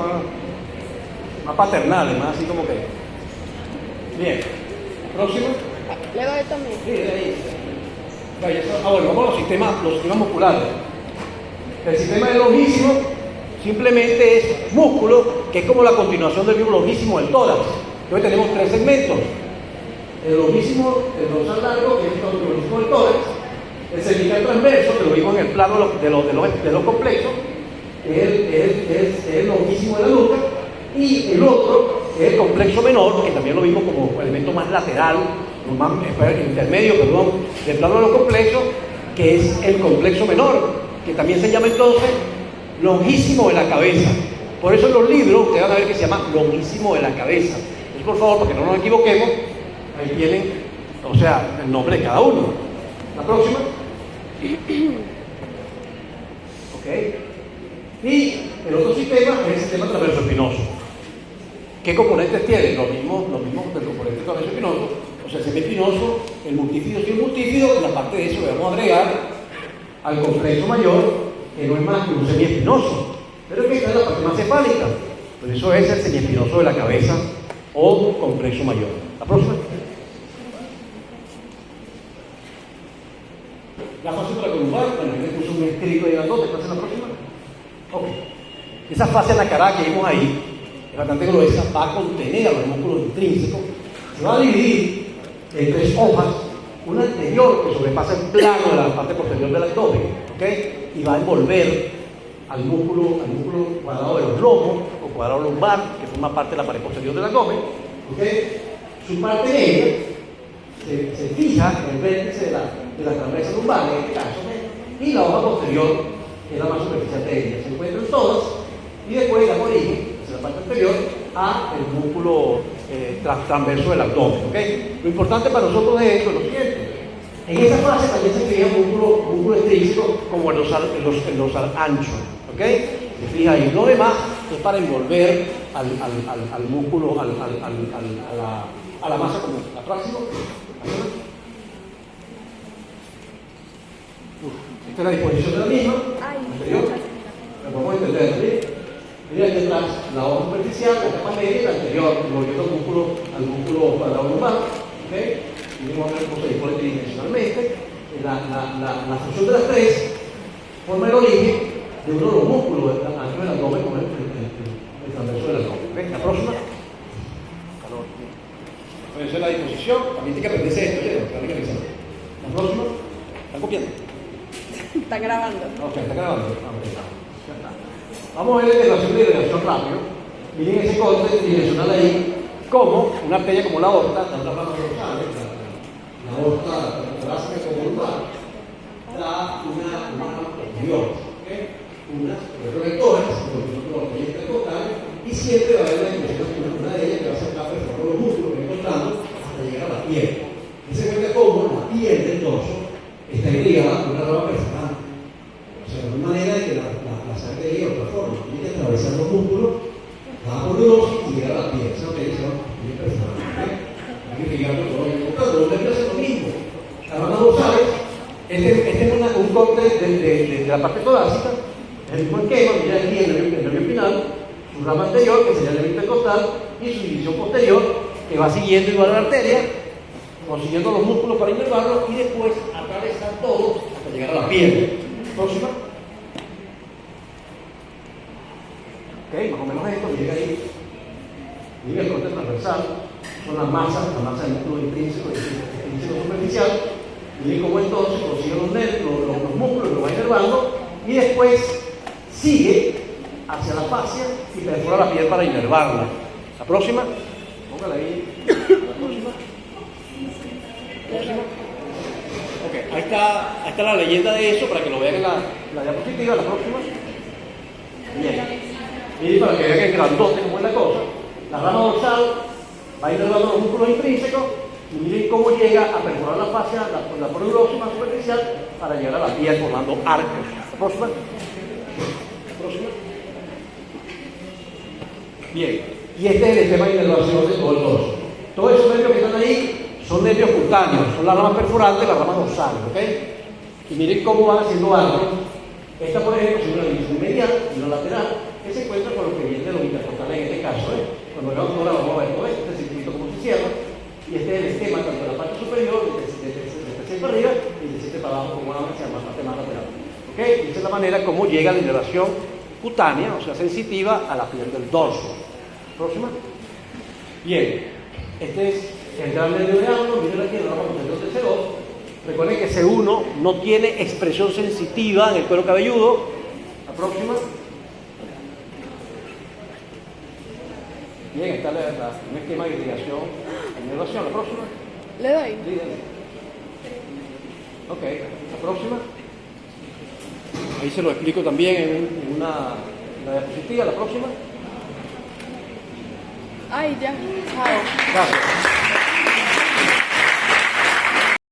más paternales, más así como que. Bien. Próxima. Le doy también. Sí, de ahí. Bueno, vamos a los sistemas musculares. El sistema del longísimo simplemente es músculo, que es como la continuación del mismo longísimo del tórax. Hoy tenemos 3 segmentos. El longísimo, el dorsal largo, que es el longísimo del tórax. El cervical transverso, que lo vimos en el plano de los complejos, es el longísimo de la nuca. Y el otro es el complexo menor, que también lo vimos como elemento más lateral, más intermedio, del plano de los complejos, que es el complexo menor, que también se llama entonces longísimo de la cabeza. Por eso en los libros ustedes van a ver que se llama longísimo de la cabeza. Entonces, por favor, para que no nos equivoquemos, ahí tienen, o sea, el nombre de cada uno. La próxima. Ok. Y el otro sistema es el sistema transverso-espinoso. ¿Qué componentes tiene? Los mismos del componente transverso-espinoso. O sea, el semiespinoso, el multífido y el multífido, y aparte de eso le vamos a agregar al complejo mayor, que no es más que un semiespinoso. Pero que esta es la parte más cefálica. Por eso es el semiespinoso de la cabeza o complejo mayor. La próxima. La fase supracolumbar, bueno, yo le puse un escrito ahí grandote, ¿pasa la próxima? Ok. Esa fase en la cara que vimos ahí, es bastante gruesa, va a contener a los músculos intrínsecos, se va a dividir en 3 hojas, una anterior que sobrepasa el plano de la parte posterior del abdomen, ¿ok? Y va a envolver al músculo cuadrado de los lomos o cuadrado lumbar, que forma parte de la pared posterior del abdomen, ¿ok? Su parte media se fija en el vértice de la transversa lumbar, en este caso, y la hoja posterior, que es la más superficial de ella. Se encuentran todas, y después la origen, hacia la parte anterior, a el músculo transverso del abdomen. ¿Okay? Lo importante para nosotros es esto, lo siguiente. En esa fase también se fija un músculo extrínseco como el dorsal ancho. ¿Okay? Se fija ahí. Lo demás es para envolver al músculo, a la masa común. La próxima. Esta es la disposición de la misma. Anterior. La podemos entender, ¿sí? Mira aquí atrás la hoja superficial, la capa media y la anterior, volviendo al músculo cuadrado lumbar. ¿Okay? Y vamos a ver cómo se dispone tridimensionalmente. La función de las 3 forma el origen de uno de los músculos antes del abdomen, como el transverso del abdomen. ¿Okay? La próxima. Esa es la disposición. También tiene que aprenderse esto, ¿ya? La próxima. ¿Están copiando? Está grabando. Ok, está grabando. Vamos a ver la inervación y irrigación rápido. Miren ese corte direccional ahí, como una arteria como la aorta, la rama dorsal, la aorta torácica como lumbar, da una posterior, una tórax, una arteria intercostal, y siempre va a haber una inclusión, una de ellas que va a ser la perforar los músculos que estoy contando hasta llegar a la piel. Y se cuenta cómo la piel del dorso está irrigada con una rama perforante. O sea, de una manera de que la sangre llegue de otra forma. Tiene que atravesar los músculos, va por el dorso y llegar a la piel. Esa es lo que dice la perforante. Hay que irrigarlo todo el mundo. Los nervios hacen lo mismo. Las ramas dorsales, este es un corte de la parte torácica, el mismo esquema, mira aquí el nervio espinal, su rama anterior, que sería el nervio intercostal, y su división posterior, que va siguiendo igual a la arteria, consiguiendo los músculos para inervarlos y después atravesar todo hasta llegar a la piel. Próxima. Ok, más o menos esto, llega ahí. Llega el corte transversal, son la masa del músculo intrínseco y intrínseco superficial. Miren cómo entonces consigue los músculos, los va inervando y después sigue hacia la fascia y perfora la piel para inervarla. La próxima, póngala ahí. La próxima. Ok, ahí está la leyenda de eso para que lo vean en la diapositiva. La próxima. Bien. Y para que vean que es grandote como es la cosa. La rama dorsal va inervando los músculos intrínsecos. Y miren cómo llega a perforar la fascia, la poreurosis más superficial, para llegar a la piel formando arcos. Próxima. Próxima. Bien. Y este es el tema de inervación de todo el dorso. Todos esos nervios que están ahí son nervios cutáneos, son las ramas perforantes, las ramas dorsales, ¿ok? Y miren cómo van haciendo arcos. Esta, por ejemplo, es una división medial y una lateral, que se encuentra con lo que viene de los intercostales en este caso, Cuando veamos ahora vamos a ver todo este circuito cómo se cierra. Y este es el esquema tanto de la parte superior, de este para arriba, y de este para abajo, como se llama, parte más lateral. ¿Ok? Y esta es la manera como llega la inervación cutánea, o sea, sensitiva, a la piel del dorso. Próxima. Bien, este es el gran nervio de ángulo, miren aquí en la rama posterior del C2. Recuerden que C1 no tiene expresión sensitiva en el cuero cabelludo. La próxima. Bien, está un esquema de irrigación e inervación. La próxima. Le doy. Sí, dale. Ok, la próxima. Ahí se lo explico también en la diapositiva. La próxima. Ay, ya. Chao. Gracias.